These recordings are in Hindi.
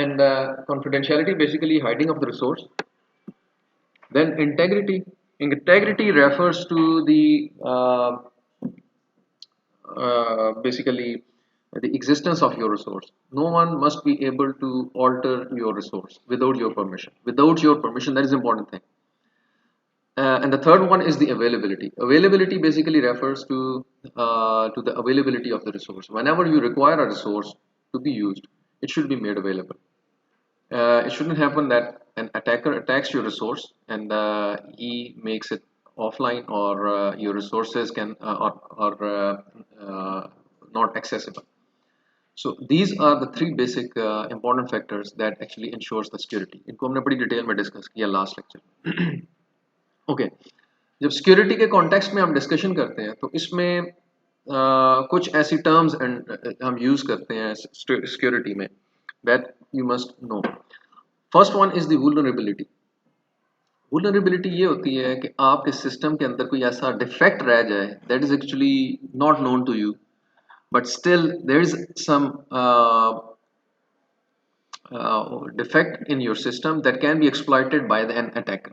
and confidentiality, basically hiding of the resource. Then integrity. Integrity refers to the basically the existence of your resource. No one must be able to alter your resource without your permission. Without your permission, that is the important thing. And the third one is the availability. Availability basically refers to the availability of the resource. Whenever you require a resource to be used, it should be made available. It shouldn't happen that an attacker attacks your resource and he makes it offline, or your resources can not accessible. So these are the three basic important factors that actually ensures the security. इनको हमने बड़ी डिटेल में डिस्कस किया लास्ट लेक्चर. ओके, जब सिक्योरिटी के कॉन्टेक्स्ट में हम डिस्कशन करते हैं तो इसमें कुछ ऐसी टर्म्स हम यूज करते हैं सिक्योरिटी में that you must know. First one is the vulnerability. Vulnerability ये होती है कि आपके सिस्टम के अंदर कोई ऐसा डिफेक्ट रह जाए that is actually not known to you, but still there is some defect in your system that can be exploited by an attacker.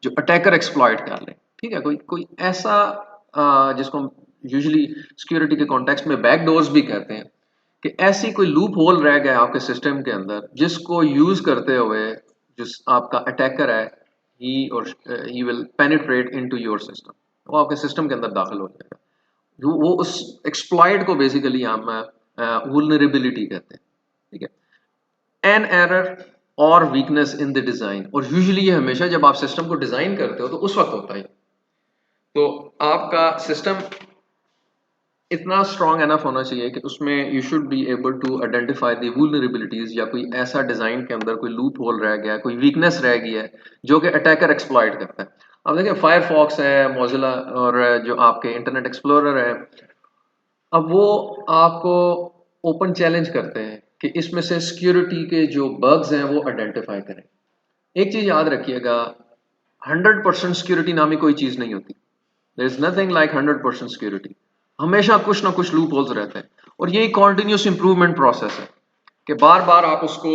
जो अटैकर एक्सप्लॉइट कर ले, ठीक है. कोई ऐसा जिसको हम यूजुअली सिक्योरिटी के कॉन्टेक्स्ट में बैकडोर्स भी कहते हैं, कि ऐसी कोई लूप होल रह गया आपके सिस्टम के अंदर जिसको यूज करते हुए जो आपका अटैकर है he will penetrate into your system. वो आपके सिस्टम के अंदर दाखिल हो जाएगा. वो उस एक्सप्लॉइट को बेसिकली हम वुल्नरेबिलिटी कहते हैं, ठीक है. एन एरर और वीकनेस इन द डिजाइन, और यूजुअली ये हमेशा जब आप सिस्टम को डिजाइन करते हो तो उस वक्त होता है. तो आपका सिस्टम इतना स्ट्रॉन्ग एनफ होना चाहिए कि उसमें you should be able to identify the vulnerabilities, या कोई ऐसा डिजाइन के अंदर कोई लूप होल रह गया, कोई वीकनेस रह गई है जो कि अटैकर एक्सप्लॉइट करता है. अब देखिए फायरफॉक्स है, मोजिला और जो आपके इंटरनेट एक्सप्लोरर है, अब वो आपको ओपन चैलेंज करते हैं कि इसमें से सिक्योरिटी के जो बग्स हैं वो आइडेंटिफाई करें. एक चीज याद रखिएगा, 100% सिक्योरिटी नामी कोई चीज नहीं होती. There is nothing like 100% security. हमेशा कुछ ना कुछ लूप होल्स रहते हैं, और यही कॉन्टिन्यूस इंप्रूवमेंट प्रोसेस है कि बार बार आप उसको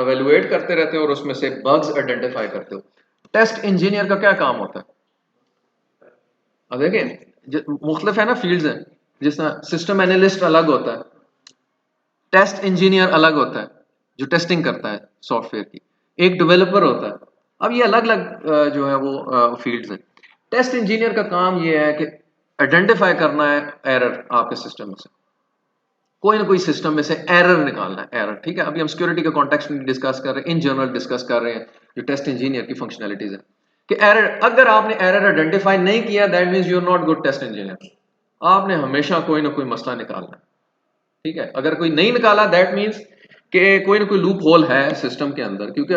एवेलुएट करते रहते हो और उसमें से बग्स आइडेंटिफाई करते हो. टेस्ट इंजीनियर का क्या काम होता है? अब देखें, मुख्तलिफ है ना फील्ड्स हैं. जिस तरह सिस्टम एनालिस्ट अलग होता है, टेस्ट इंजीनियर अलग होता है जो टेस्टिंग करता है सॉफ्टवेयर की, एक डेवलपर होता है. अब ये अलग अलग जो है वो फील्ड्स हैं. टेस्ट इंजीनियर का काम ये है कि आइडेंटिफाई करना है एरर आपके सिस्टम में से, कोई ना कोई सिस्टम में से एरर निकालना है. एरर, ठीक है. अभी हम सिक्योरिटी के कॉन्टेक्स्ट में डिस्कस कर रहे हैं, इन जनरल डिस्कस कर रहे हैं जो टेस्ट इंजीनियर की फंक्शनैलिटीज है, कि एरर, अगर आपने एरर आइडेंटिफाई नहीं किया that means you are not good test engineer. आपने हमेशा कोई ना कोई मसला निकालना है, ठीक है. अगर कोई नहीं निकाला दैट मींस कि कोई ना कोई लूप होल है सिस्टम के अंदर, क्योंकि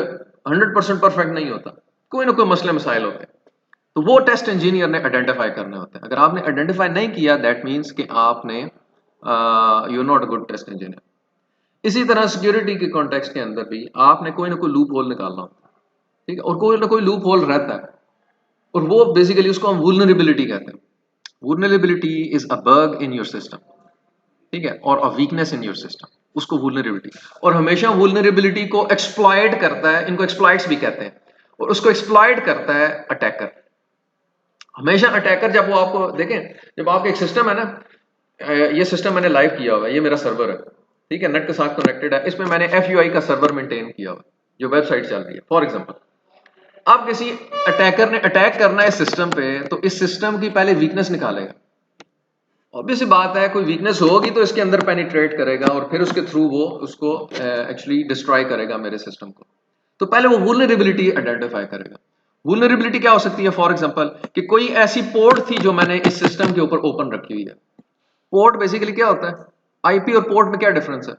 100% परफेक्ट नहीं होता, कोई ना कोई मसले मसाइल होते हैं. तो वो टेस्ट इंजीनियर ने आइडेंटिफाई करने होते हैं. अगर आपने आइडेंटिफाई नहीं किया दैट मींस कि आपने you not a good test engineer. इसी तरह सिक्योरिटी के कॉन्टेक्स्ट के अंदर भी आपने कोई ना कोई लूप होल निकालना होता है, ठीक है. और कोई ना कोई लूप होल रहता है, और वो बेसिकली उसको हम वुल्नरेबिलिटी कहते हैं. Vulnerability is a bug in your system, ठीक है, और a weakness in your system, उसको वुल्नरेबिलिटी. और हमेशा वुल्नरेबिलिटी को एक्सप्लॉइट करता है, इनको एक्सप्लॉइट्स भी कहते हैं, और उसको एक्सप्लॉइट करता है अटैकर. हमेशा अटैकर, जब वो आपको देखें, जब आपका एक सिस्टम है ना, ये सिस्टम मैंने लाइव किया हुआ है, ये मेरा सर्वर है, ठीक है, नेट के साथ कनेक्टेड है. इसमें मैंने FUI का सर्वर मेंटेन किया हुआ है, जो वेबसाइट चल रही है. फॉर एग्जांपल, अब किसी अटैकर ने अटैक करना है सिस्टम पे, तो इस सिस्टम की पहले वीकनेस निकालेगा. ऑब्वियस बात है, कोई वीकनेस होगी तो इसके अंदर पेनिट्रेट करेगा, और फिर उसके थ्रू वो उसको एक्चुअली डिस्ट्रॉय करेगा मेरे सिस्टम को. तो पहले वो वुल्नरेबिलिटी आइडेंटिफाई करेगा. वुल्नरेबिलिटी क्या हो सकती है? फॉर एग्जांपल, कि कोई ऐसी पोर्ट थी जो मैंने इस सिस्टम के ऊपर ओपन रखी हुई है. पोर्ट बेसिकली क्या होता है? आईपी और पोर्ट में क्या डिफरेंस है?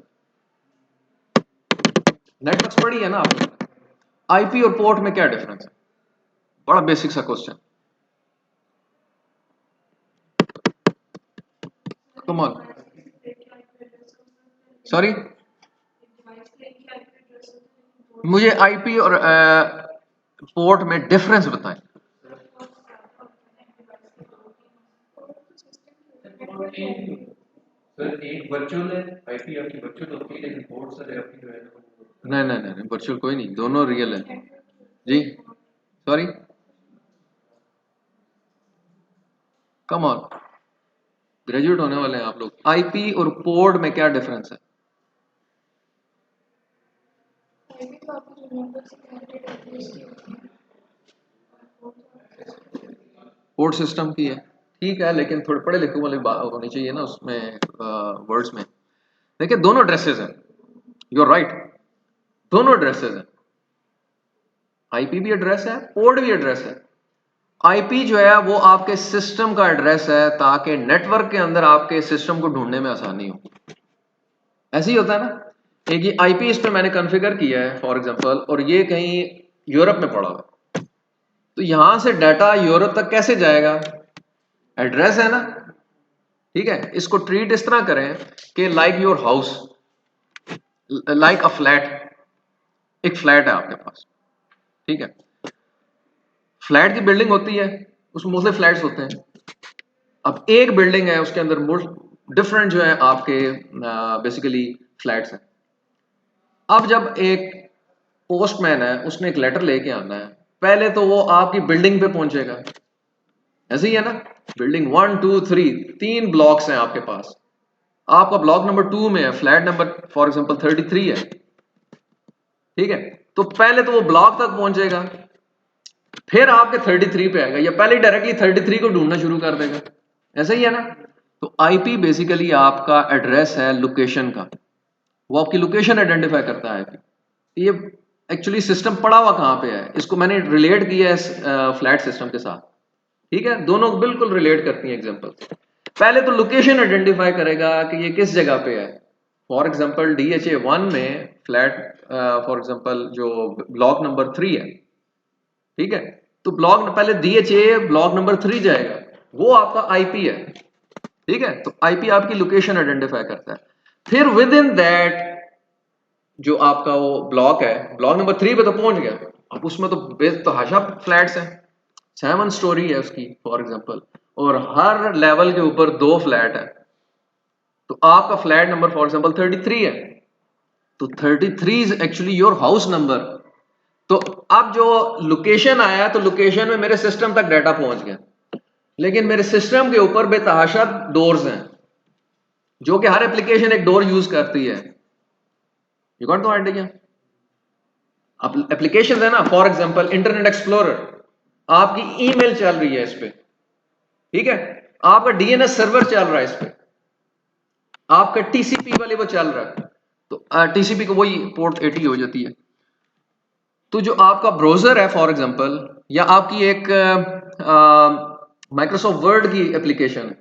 नेटवर्क्स पढ़ी है ना आपने, आईपी और पोर्ट में क्या डिफरेंस है? बड़ा बेसिक सा क्वेश्चन. कम ऑन, सॉरी, मुझे आईपी और पोर्ट में डिफरेंस बताएं. सर एक वर्चुअल है, आईपी आपकी वर्चुअल होती है, लेकिन पोर्ट सर आपकी जो है नहीं नहीं नहीं, वर्चुअल कोई नहीं, दोनों रियल है जी। सॉरी, कम ऑन, ग्रेजुएट होने वाले हैं आप लोग। आईपी और पोर्ट में क्या डिफरेंस है? पोर्ट सिस्टम की है, ठीक है, लेकिन थोड़े पढ़े लिखे वाली बात होनी चाहिए ना उसमें, वर्ड्स में। देखिए दोनों ड्रेसेस हैं, यू आर राइट, दोनों ड्रेसेस हैं। आईपी भी एड्रेस है, पोर्ट भी एड्रेस है। आईपी जो है वो आपके सिस्टम का एड्रेस है, ताकि नेटवर्क के अंदर आपके सिस्टम को ढूंढने में आसानी हो। ऐसे ही होता है ना, एक ये आईपी इस पे मैंने कॉन्फ़िगर किया है फॉर एग्जांपल, और ये कहीं यूरोप में पड़ा हुआ, तो यहां से डाटा यूरोप तक कैसे जाएगा? एड्रेस है ना, ठीक है। इसको ट्रीट इस तरह करें कि like your house, like a flat, एक फ्लैट है आपके पास, ठीक है। फ्लैट की बिल्डिंग होती है, उसमें मोस्टली फ्लैट्स होते हैं। अब एक बिल्डिंग है, उसके अंदर डिफरेंट जो है आपके बेसिकली फ्लैट्स हैं। अब जब एक पोस्टमैन है, उसने एक लेटर लेके आना है, पहले तो वो आपकी बिल्डिंग पे पहुंचेगा, ऐसे ही है ना। बिल्डिंग 1 2 3, 3 ब्लॉक्स हैं आपके पास, आपका ब्लॉक नंबर 2 में है, फ्लैट नंबर फॉर एग्जांपल 33 है, ठीक है। तो पहले तो वो ब्लॉक तक पहुंचेगा, फिर आपके 33 पे आएगा, या पहले डायरेक्टली 33 को ढूंढना शुरू कर देगा, ऐसा ही है ना। तो आईपी बेसिकली आपका एड्रेस है लोकेशन का, वो आपकी लोकेशन आइडेंटिफाई करता है आईपी। ये एक्चुअली सिस्टम पड़ा हुआ कहाँ पे है, इसको मैंने रिलेट किया है फ्लैट सिस्टम के साथ, ठीक है। दोनों बिल्कुल रिलेट करती हैं एग्जांपल। पहले तो लोकेशन आइडेंटिफाई करेगा कि ये किस जगह पे है। फॉर एग्जांपल DHA 1 में फ्लैट फॉर एग्जांपल जो ब्लॉक नंबर 3 है, ठीक है। तो ब्लॉक पहले DHA ब्लॉक नंबर 3 जाएगा, वो आपका आईपी है, ठीक है। तो आईपी आपकी लोकेशन आइडेंटिफाई करता है। फिर विद इन दैट जो आपका वो ब्लॉक है, ब्लॉक नंबर 3 पे तो पहुंच गया, अब उसमें तो बेतहाशा फ्लैट्स हैं, 7 स्टोरी है उसकी फॉर एग्जांपल, और हर लेवल के ऊपर 2 फ्लैट है। तो आपका फ्लैट नंबर फॉर एग्जांपल 33 है, तो 33 is actually your house number. तो अब जो लोकेशन आया, तो लोकेशन में मेरे सिस्टम तक डाटा पहुंच गया, लेकिन मेरे सिस्टम के ऊपर बेतहाशा डोर्स हैं, जो कि हर एप्लीकेशन एक डोर यूज करती है। You got the idea? अब एप्लीकेशन है ना, फॉर एग्जांपल इंटरनेट एक्सप्लोरर, आपकी ईमेल चल रही है इस पे, ठीक है। आपका डीएनएस सर्वर चल रहा है इस पे, आपका टीसीपी वाले वो चल रहा है, तो टीसीपी को वही पोर्ट 80 हो जाती है। तो जो आपका ब्राउजर है फॉर एग्जांपल, या आपकी एक माइक्रोसॉफ्ट वर्ड की एप्लीकेशन है,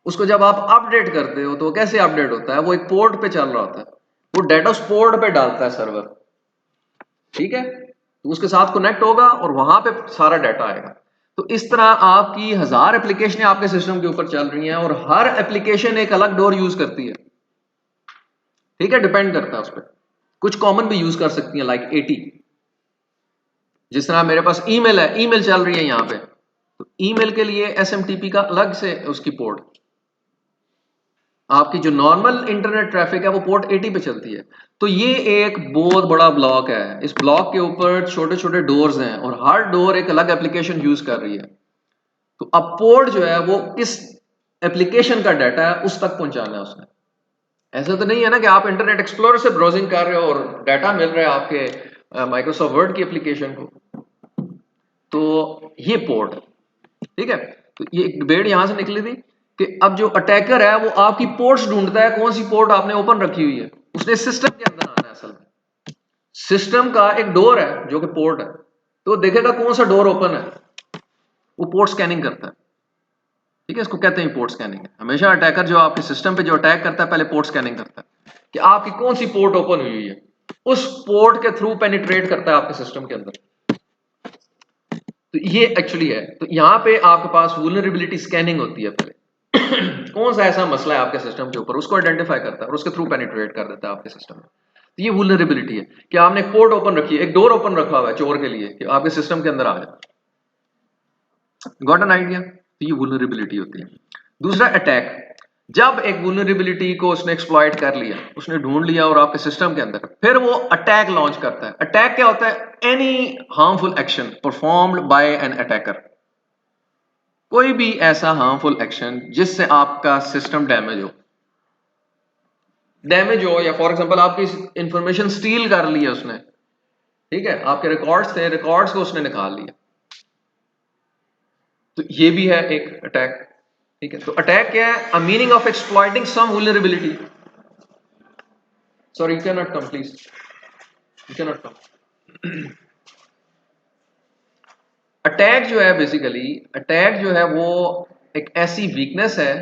उसको जब आप अपडेट करते हो तो वो कैसे अपडेट होता है? वो एक पोर्ट पे चल रहा होता है, वो डाटा उस पोर्ट पे डालता है सर्वर, ठीक है। तो उसके साथ कनेक्ट होगा और वहां पे सारा डाटा आएगा। तो इस तरह आपकी 1000 एप्लीकेशनें आपके सिस्टम के ऊपर चल रही हैं, और हर एप्लीकेशन एक अलग डोर यूज करती है, ठीक है। डिपेंड करता है उस पर, कुछ कॉमन भी यूज कर सकती हैं लाइक 80। जिस तरह मेरे पास ईमेल है, ईमेल चल रही है यहाँ पे, तो ईमेल के लिए SMTP का अलग से उसकी पोर्ट, आपकी जो नॉर्मल इंटरनेट ट्रैफिक है वो पोर्ट 80 पे चलती है। तो ये एक बहुत बड़ा ब्लॉक है, इस ब्लॉक के ऊपर छोटे छोटे डोर्स हैं, और हर डोर एक अलग एप्लीकेशन यूज कर रही है। तो अब पोर्ट जो है वो किस एप्लीकेशन का डाटा है उस तक पहुंचाना है उसने। ऐसा तो नहीं है ना कि आप इंटरनेट एक्सप्लोरर से ब्राउजिंग कर रहे हो और डाटा मिल रहा है आपके माइक्रोसॉफ्ट वर्ड की एप्लीकेशन को। तो ये पोर्ट है, ठीक है। तो ये एक डिबेट यहां से निकली थी कि अब जो अटैकर है वो आपकी पोर्ट्स ढूंढता है, कौन सी पोर्ट आपने ओपन रखी हुई है, उसने सिस्टम के अंदर आना है। असल में सिस्टम का एक डोर है जो कि पोर्ट है, तो वो देखेगा कौन सा डोर ओपन है, वो पोर्ट स्कैनिंग करता है, ठीक है। इसको कहते हैं पोर्ट स्कैनिंग है। हमेशा अटैकर जो आपके सिस्टम पे जो अटैक करता है, पहले पोर्ट स्कैनिंग करता है कि आपकी कौन सी पोर्ट ओपन हुई है, उस पोर्ट के थ्रू पेनिट्रेट करता है आपके सिस्टम के अंदर। तो ये एक्चुअली है। तो यहाँ पे आपके पास वुलनरेबिलिटी स्कैनिंग होती है, पहले कौन सा ऐसा मसला है आपके सिस्टम के ऊपर, उसको आइडेंटिफाई करता है और उसके थ्रू पेनिट्रेट कर देता है आपके सिस्टम में। तो ये वुलनरेबिलिटी है कि आपने एक पोर्ट ओपन रखी है, एक डोर ओपन रखा हुआ है चोर के लिए कि आपके सिस्टम के अंदर आ जाए। Got an idea? तो ये वुलनरेबिलिटी होती है। दूसरा अटैक। जब एक वुलनरेबिलिटी को उसने एक्सप्लॉइट कर लिया, उसने ढूंढ लिया और आपके सिस्टम के अंदर, फिर वो अटैक लॉन्च करता है। अटैक क्या होता है? Any harmful action performed by an attacker. कोई भी ऐसा हार्मफुल एक्शन जिससे आपका सिस्टम डैमेज हो या फॉर एग्जांपल आपकी इंफॉर्मेशन स्टील कर ली है उसने, ठीक है, आपके रिकॉर्ड्स थे, रिकॉर्ड्स को उसने निकाल लिया, तो ये भी है एक अटैक। ठीक है, तो अटैक क्या है? A meaning of exploiting some vulnerability. Sorry, you can not come please, you can not come. Attack जो है, बेसिकली अटैक जो है वो एक ऐसी वीकनेस है,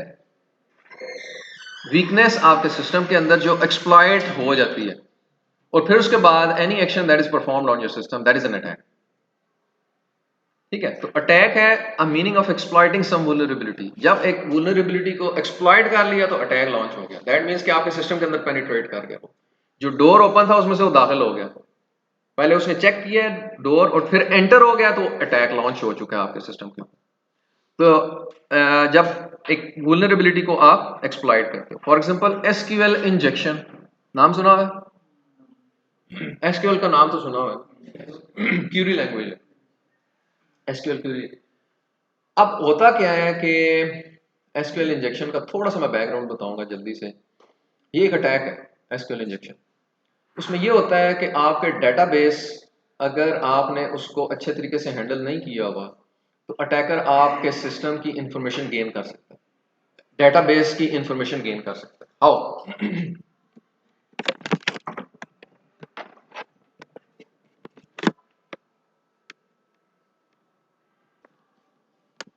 वीकनेस आपके सिस्टम के अंदर जो एक्सप्लॉइट हो जाती है, और फिर उसके बाद any action that is performed on your system, that is an attack. ठीक है, तो अटैक है a meaning of exploiting some वुलनरेबिलिटी। जब एक वुलनरेबिलिटी को एक्सप्लॉइट कर लिया तो अटैक लॉन्च हो गया। दैट मींस कि आपके सिस्टम के अंदर पेनिट्रेट कर गया, वो जो डोर ओपन था उसमें से वो दाखिल हो गया, पहले उसने चेक किया डोर और फिर एंटर हो गया, तो अटैक लॉन्च हो चुका है आपके सिस्टम के ऊपर। तो जब एक वुलनरेबिलिटी को आप एक्सप्लॉइट करते हो, फॉर एग्जांपल एसक्यूएल इंजेक्शन, नाम सुना हुआ है? एसक्यूएल का नाम तो सुना हुआ है, क्यूरी लैंग्वेज है एसक्यूएल क्यूरी। अब होता क्या है कि एसक्यूएल इंजेक्शन का थोड़ा सा मैं बैकग्राउंड बताऊंगा जल्दी से। ये एक अटैक है एसक्यूएल इंजेक्शन। उसमें ये होता है कि आपके डेटाबेस, अगर आपने उसको अच्छे तरीके से हैंडल नहीं किया हुआ, तो अटैकर आपके सिस्टम की इंफॉर्मेशन गेन कर सकता है, डेटाबेस की इंफॉर्मेशन गेन कर सकता है। हाउ?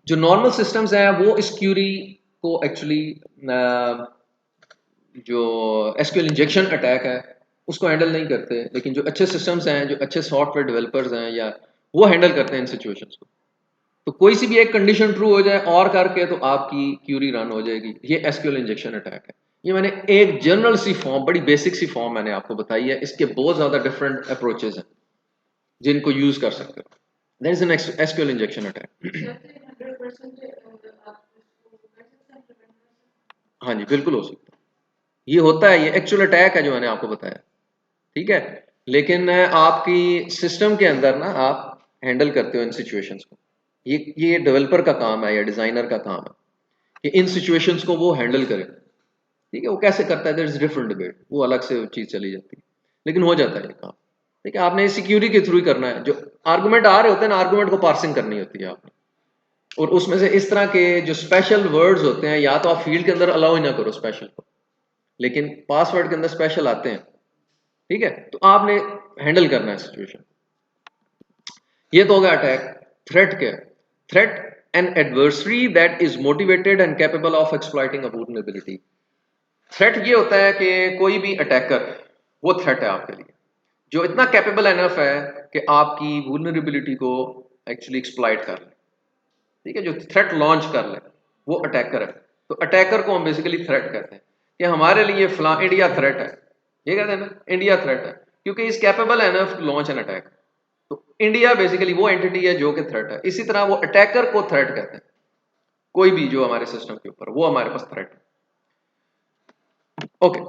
जो नॉर्मल सिस्टम्स हैं वो इस क्यूरी को एक्चुअली, जो एसक्यूएल इंजेक्शन अटैक है उसको हैंडल नहीं करते, लेकिन जो अच्छे सिस्टम्स हैं, जो अच्छे सॉफ्टवेयर डेवलपर्स हैं, या वो हैंडल करते हैं इन सिचुएशंस को। तो कोई सी भी एक कंडीशन ट्रू हो जाए और करके तो आपकी क्यूरी रन हो जाएगी। ये एसक्यूएल इंजेक्शन अटैक है। ये मैंने एक जनरल सी फॉर्म, बड़ी बेसिक सी फॉर्म मैंने आपको बताई है। इसके बहुत ज्यादा डिफरेंट अप्रोचेस हैं जिनको यूज कर सकते हो। That is an SQL injection attack. हाँ जी, बिल्कुल हो सकता है। ये होता है, ये एक्चुअल अटैक है जो मैंने आपको बताया। ठीक है, लेकिन आपकी सिस्टम के अंदर ना आप हैंडल करते हो इन सिचुएशंस को। ये डेवलपर का काम है या डिजाइनर का काम है कि इन सिचुएशंस को वो हैंडल करे। ठीक है, वो कैसे करता है, देयर इज डिफरेंट डिबेट, वो अलग से चीज चली जाती है, लेकिन हो जाता है ये काम। ठीक है, आपने सिक्योरिटी के थ्रू ही करना है। जो आर्गुमेंट आ रहे होते हैं ना, आर्गुमेंट को पार्सिंग करनी होती है आपने, और उसमें से इस तरह के जो स्पेशल वर्ड्स होते हैं, या तो आप फील्ड के अंदर अलाउ ही ना करो स्पेशल को, लेकिन पासवर्ड के अंदर स्पेशल आते हैं। ठीक है, तो आपने हैंडल करना है सिचुएशन। ये तो होगा अटैक। थ्रेट क्या है? Threat an adversary that is motivated and capable of exploiting a vulnerability. Threat ये होता है कि कोई भी अटैकर, वो थ्रेट है आपके लिए, जो इतना कैपेबल एनफ है कि आपकी वल्नरेबिलिटी को एक्चुअली एक्सप्लॉइट कर ले। ठीक है, जो थ्रेट लॉन्च कर ले, वो अटैकर है। तो अटैकर को हम बेसिकली थ्रेट कहते हैं कि हमारे लिए फला इंडिया थ्रेट है, ये कहते हैं ना, इंडिया थ्रेट है क्योंकि is capable enough to launch an attack. तो इंडिया बेसिकली वो एंटिटी है जो कि थ्रेट है। इसी तरह वो अटैकर को थ्रेट कहते हैं, कोई भी जो हमारे सिस्टम के ऊपर, वो हमारे पास थ्रेट है। ओके,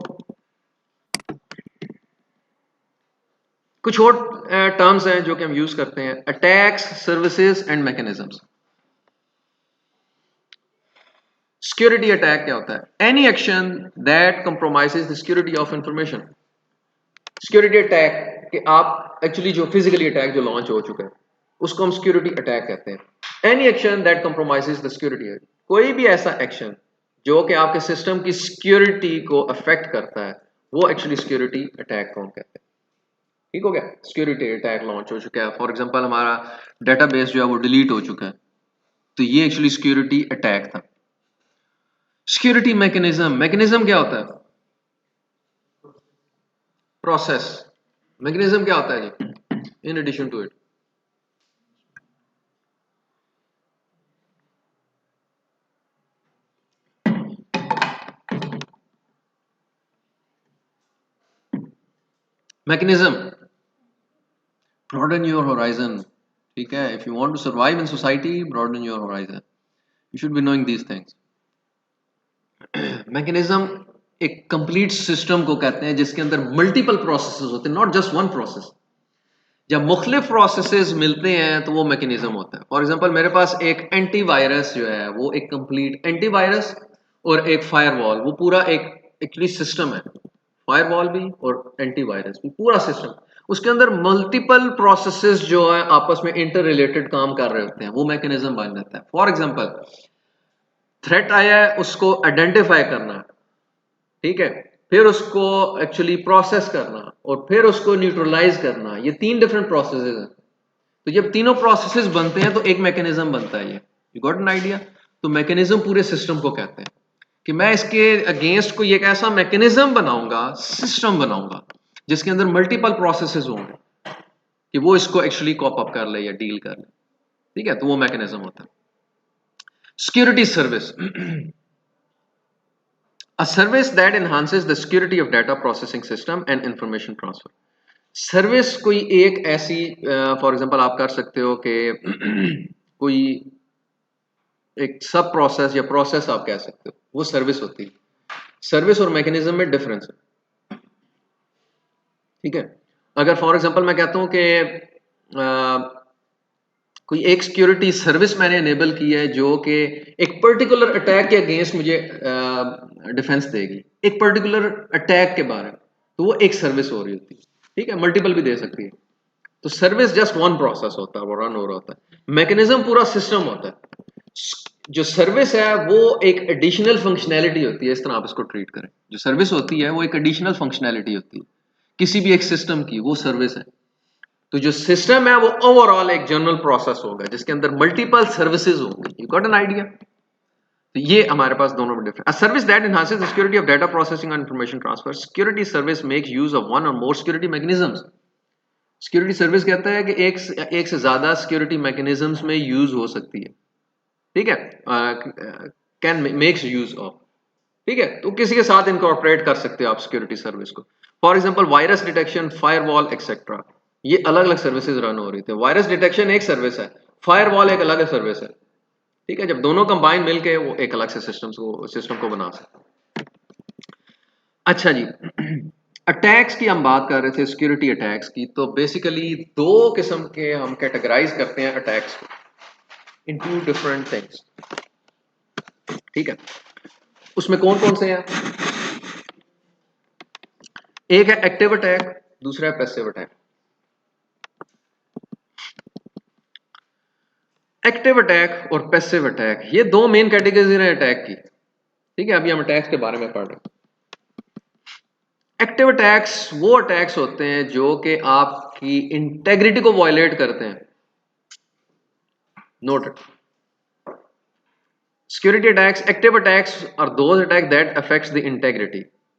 कुछ और टर्म्स हैं जो कि हम यूज करते हैं। Attacks, services and mechanisms. Security attack क्या होता है? Any action that compromises the security of information. Security attack कि आप एक्चुअली जो फिजिकली अटैक जो लॉन्च हो चुका है उसको हम सिक्योरिटी अटैक कहते हैं। Any action that compromises the security, कोई भी ऐसा एक्शन जो कि आपके सिस्टम की सिक्योरिटी को अफेक्ट करता है, वो एक्चुअली सिक्योरिटी अटैक को हम कहते हैं। ठीक हो गया, सिक्योरिटी अटैक लॉन्च हो चुका है। फॉर एग्जांपल हमारा डेटाबेस जो है वो डिलीट हो चुका है, तो ये एक्चुअली सिक्योरिटी अटैक था। सिक्योरिटी मैकेनिज्म, मैकेनिज्म क्या होता है? प्रोसेस। मैकेनिज्म क्या होता है जी, in addition to it? Mechanism, broaden your horizon। ठीक है, if you want to survive in society, broaden your horizon, you should be knowing these things। Mechanism एक कंप्लीट सिस्टम को कहते हैं जिसके अंदर मल्टीपल प्रोसेसेस होते हैं, नॉट जस्ट वन प्रोसेस। जब मुख्तलिफ प्रोसेसेस मिलते हैं तो वो मैकेनिज्म होता है। फॉर एग्जांपल मेरे पास एक एंटीवायरस जो है वो एक कंप्लीट एंटीवायरस और एक फायरवॉल, वो पूरा एक एक्चुअली सिस्टम है। फायरवॉल भी और एंटीवायरस भी पूरा सिस्टम, उसके अंदर मल्टीपल प्रोसेसेस जो है आपस में इंटर रिलेटेड काम कर रहे होते हैं, वो मैकेनिज्म बन जाता है। फॉर एग्जांपल थ्रेट आया है, उसको आइडेंटिफाई करना, ठीक है, फिर उसको एक्चुअली प्रोसेस करना और फिर उसको न्यूट्रलाइज करना, ये तीन डिफरेंट प्रोसेसेस हैं। तो जब तीनों प्रोसेसेस बनते हैं तो एक मैकेनिज्म बनता है। ये यू गॉट एन आइडिया। तो मैकेनिज्म पूरे सिस्टम को कहते हैं कि मैं इसके अगेंस्ट को एक ऐसा मैकेनिज्म बनाऊंगा, सिस्टम बनाऊंगा जिसके अंदर मल्टीपल प्रोसेसेस होंगे कि वो इसको एक्चुअली कॉप अप कर ले या डील कर ले, ठीक है, तो वो मैकेनिज्म होता है। Security service, a service that enhances the security of data processing system and information transfer। Service कोई एक ऐसी, फॉर एग्जांपल आप कर सकते हो कि कोई एक सब प्रोसेस या प्रोसेस आप कह सकते हो, वो सर्विस होती है। सर्विस और मैकेनिज्म में डिफरेंस है, ठीक है। अगर फॉर एग्जांपल मैं कहता हूं कि कोई एक सिक्योरिटी सर्विस मैंने एनेबल की है जो कि एक पर्टिकुलर अटैक के अगेंस्ट मुझे डिफेंस देगी, एक पर्टिकुलर अटैक के बारे में, तो वो एक सर्विस हो रही होती है, ठीक है, मल्टीपल भी दे सकती है। तो सर्विस जस्ट वन प्रोसेस होता है, वो रन हो रहा होता है। मैकेनिज्म पूरा सिस्टम होता है। जो सर्विस है वो एक एडिशनल फंक्शनैलिटी होती है, इस तरह आप इसको ट्रीट करें। जो सर्विस होती है वो एक एडिशनल फंक्शनैलिटी होती है किसी भी एक सिस्टम की, वो सर्विस है। तो जो सिस्टम है वो ओवरऑल एक जनरल प्रोसेस होगा जिसके अंदर मल्टीपल सर्विसेज होंगी। You got an idea. तो ये हमारे पास दोनों में difference. A service that enhances the security of data processing and information transfer. Security service makes use of one और मोर सिक्योरिटी मैकेनिज्म्स। सिक्योरिटी सर्विस कहता है कि एक से ज्यादा सिक्योरिटी मैकेनिज्म्स में यूज हो सकती है, ठीक है, कैन मेक्स यूज ऑफ, ठीक है। तो किसी के साथ इनकॉर्पोरेट कर सकते हो आप सिक्योरिटी सर्विस को। For example virus detection, firewall etcetera, ये अलग अलग सर्विसेज रन हो रही थी। वायरस डिटेक्शन एक सर्विस है, फायरवॉल एक अलग सर्विस है, ठीक है। जब दोनों कंबाइन मिलके वो एक अलग से सिस्टम को बना सकते हैं। अच्छा जी, अटैक्स की हम बात कर रहे थे, सिक्योरिटी अटैक्स की। तो बेसिकली दो किस्म के हम कैटेगराइज करते हैं अटैक्स को इन टू डिफरेंट थिंग्स, ठीक है। उसमें कौन कौन से हैं? एक है एक्टिव अटैक, दूसरा है पैसिव अटैक। एक्टिव अटैक और पैसिव अटैक, ये दो मेन कैटेगरीज हैं अटैक की, ठीक है। अभी हम अटैक्स के बारे में पढ़ रहे हैं। एक्टिव अटैक्स वो अटैक्स होते हैं जो कि आपकी इंटेग्रिटी को वायलेट करते हैं। Note security attacks, active attacks are those attack that affects the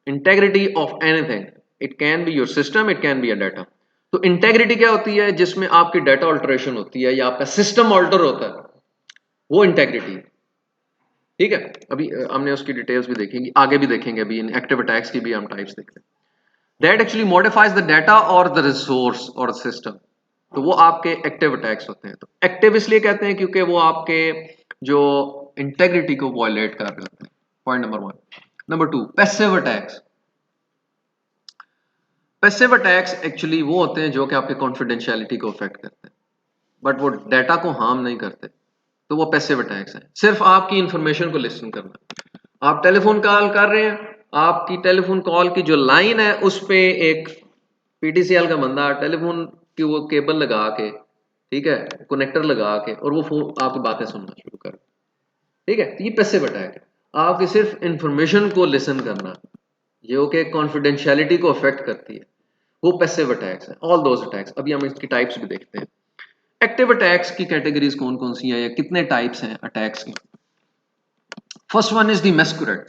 integrity of anything. It can be your system, it can be a data. तो इंटेग्रिटी क्या होती है? जिसमें आपकी डाटा ऑल्टरेशन होती है या आपका सिस्टम ऑल्टर होता है, वो इंटेग्रिटी है, ठीक है। अभी हमने उसकी डिटेल्स भी देखेंगे, आगे भी देखेंगे। अभी इन एक्टिव अटैक्स की भी हम टाइप्स देखते हैं। That actually modifies the data और द रिसोर्स और सिस्टम, तो वो आपके एक्टिव अटैक्स होते हैं। तो एक्टिव इसलिए कहते हैं क्योंकि वो आपके जो इंटेग्रिटी को वायलेट कर रहे होते हैं। Point number 1। Number 2, passive attacks. Passive attacks actually वो होते हैं जो कि आपके कॉन्फिडेंशियलिटी को अफेक्ट करते हैं, बट वो डाटा को हार्म नहीं करते, तो वो पैसिव अटैक्स हैं। सिर्फ आपकी इंफॉर्मेशन को लिसन करना। आप टेलीफोन कॉल कर रहे हैं, आपकी टेलीफोन कॉल की जो लाइन है उस पे एक पीटीसीएल का बंदा टेलीफोन की वो केबल लगा के, ठीक है, कनेक्टर लगा के, और वो फोन आपकी बातें सुनना शुरू कर, ठीक है। तो ये पैसिव अटैक है। आपकी सिर्फ इंफॉर्मेशन को लिसन करना जो कि कॉन्फिडेंशियलिटी को अफेक्ट करती है, वो पैसिव अटैक्स है। ऑल दोज अटैक्स, अभी हम इसकी टाइप्स भी देखते हैं। एक्टिव अटैक्स की कैटेगरीज कौन कौन सी है या कितने टाइप्स हैं अटैक्स की? फर्स्ट वन इज द मैस्कुरेड,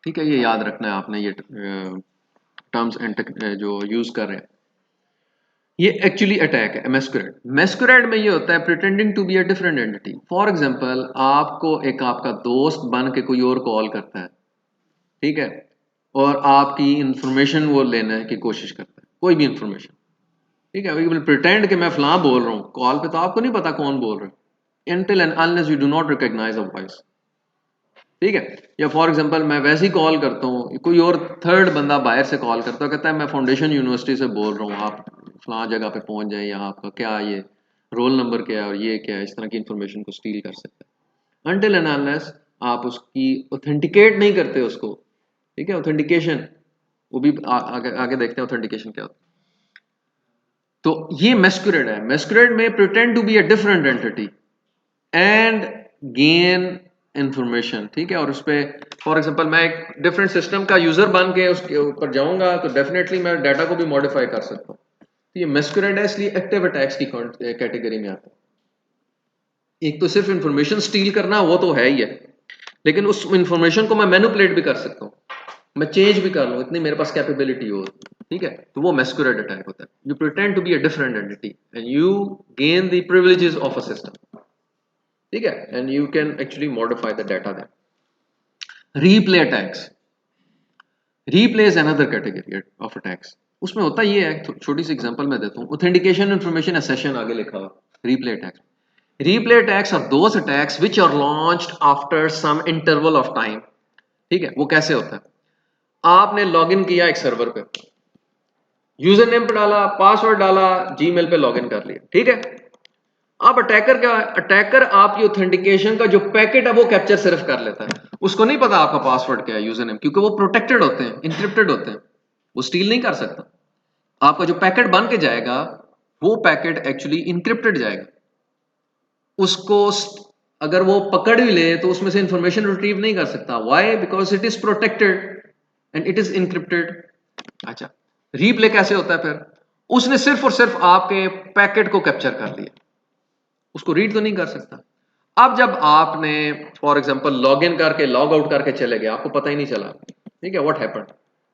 ठीक है, ये याद रखना है आपने, ये टर्म्स एंड जो यूज कर रहे हैं। ये एक्चुअली अटैक है मैस्कुरेड। मैस्कुरेड में ये होता है pretending to be a different entity. For example आपको एक आपका दोस्त बन के कोई और कॉल करता है, ठीक है, और आपकी इंफॉर्मेशन वो लेने की कोशिश करता है, कोई भी इंफॉर्मेशन, ठीक है। वी विल प्रिटेंड कि मैं फलां बोल रहा हूँ, कॉल पे तो आपको नहीं पता कौन बोल रहा है, until and unless you do not recognize a voice, ठीक है। या फॉर एग्जांपल मैं वैसे ही कॉल करता हूँ, कोई और थर्ड बंदा बाहर से कॉल करता है, कहता है मैं फाउंडेशन यूनिवर्सिटी से बोल रहा हूँ, आप फलां जगह पे पहुंच जाए, यहाँ आपका क्या ये रोल नंबर क्या है और ये क्या है, इस तरह की इंफॉर्मेशन को स्टील कर सकता है अनटिल एंड अनलेस आप उसकी ऑथेंटिकेट नहीं करते उसको। ठीक है, ऑथेंटिकेशन वो भी आगे देखते हैं ऑथेंटिकेशन क्या होता है। तो ये मैस्कुरेड है। मैस्कुरेड में pretend to be a different entity and gain information. ठीक है, और उस पर फॉर एग्जांपल मैं एक डिफरेंट सिस्टम का यूजर बन के उसके ऊपर जाऊंगा तो डेफिनेटली मैं डाटा को भी मॉडिफाई कर सकता हूँ। तो ये मैस्कुरेड है, इसलिए एक्टिव अटैक्स की कैटेगरी में आता है। एक तो सिर्फ इंफॉर्मेशन स्टील करना वो तो है ही है, लेकिन उस इंफॉर्मेशन को मैं मैनिपुलेट भी कर सकता हूँ, मैं चेंज भी कर लूँ, इतनी मेरे पास कैपेबिलिटी हो। ठीक है, तो वो मैस्कुरेड अटैक होता है। You pretend to be a different entity and you gain the privileges of a system. ठीक है, and you can actually modify the data then. Replay attacks, replay is another category of attacks. उसमें होता ये है, छोटी सी एग्जांपल मैं देता हूँ। ऑथेंटिकेशन इंफॉर्मेशन सेशन आगे लिखा हुआ replay attacks. Replay attacks are those attacks which are launched after some interval of time. ठीक है, वो कैसे होता है? आपने लॉगिन किया एक सर्वर पे, यूजर नेम पे डाला, पासवर्ड डाला, जीमेल पे लॉगिन कर लिया। ठीक है, अब अटैकर आपकी ऑथेंटिकेशन का जो पैकेट है वो कैप्चर सिर्फ कर लेता है, उसको नहीं पता आपका पासवर्ड क्या है, यूजर नेम, क्योंकि वो प्रोटेक्टेड होते हैं, इंक्रिप्टेड होते हैं, वो स्टील नहीं कर सकता। आपका जो पैकेट बन के जाएगा वो पैकेट एक्चुअली इंक्रिप्टेड जाएगा, उसको अगर वो पकड़ भी ले तो उसमें से इंफॉर्मेशन रिट्रीव नहीं कर सकता। Why? Because it is protected and it is encrypted. अच्छा, रीप्ले कैसे होता है फिर? उसने सिर्फ और सिर्फ आपके पैकेट को कैप्चर कर लिया, उसको रीड तो नहीं कर सकता। अब जब आपने फॉर एग्जांपल लॉगिन करके लॉग आउट करके चले गए, आपको पता ही नहीं चला। ठीक है, व्हाट हैपेंड?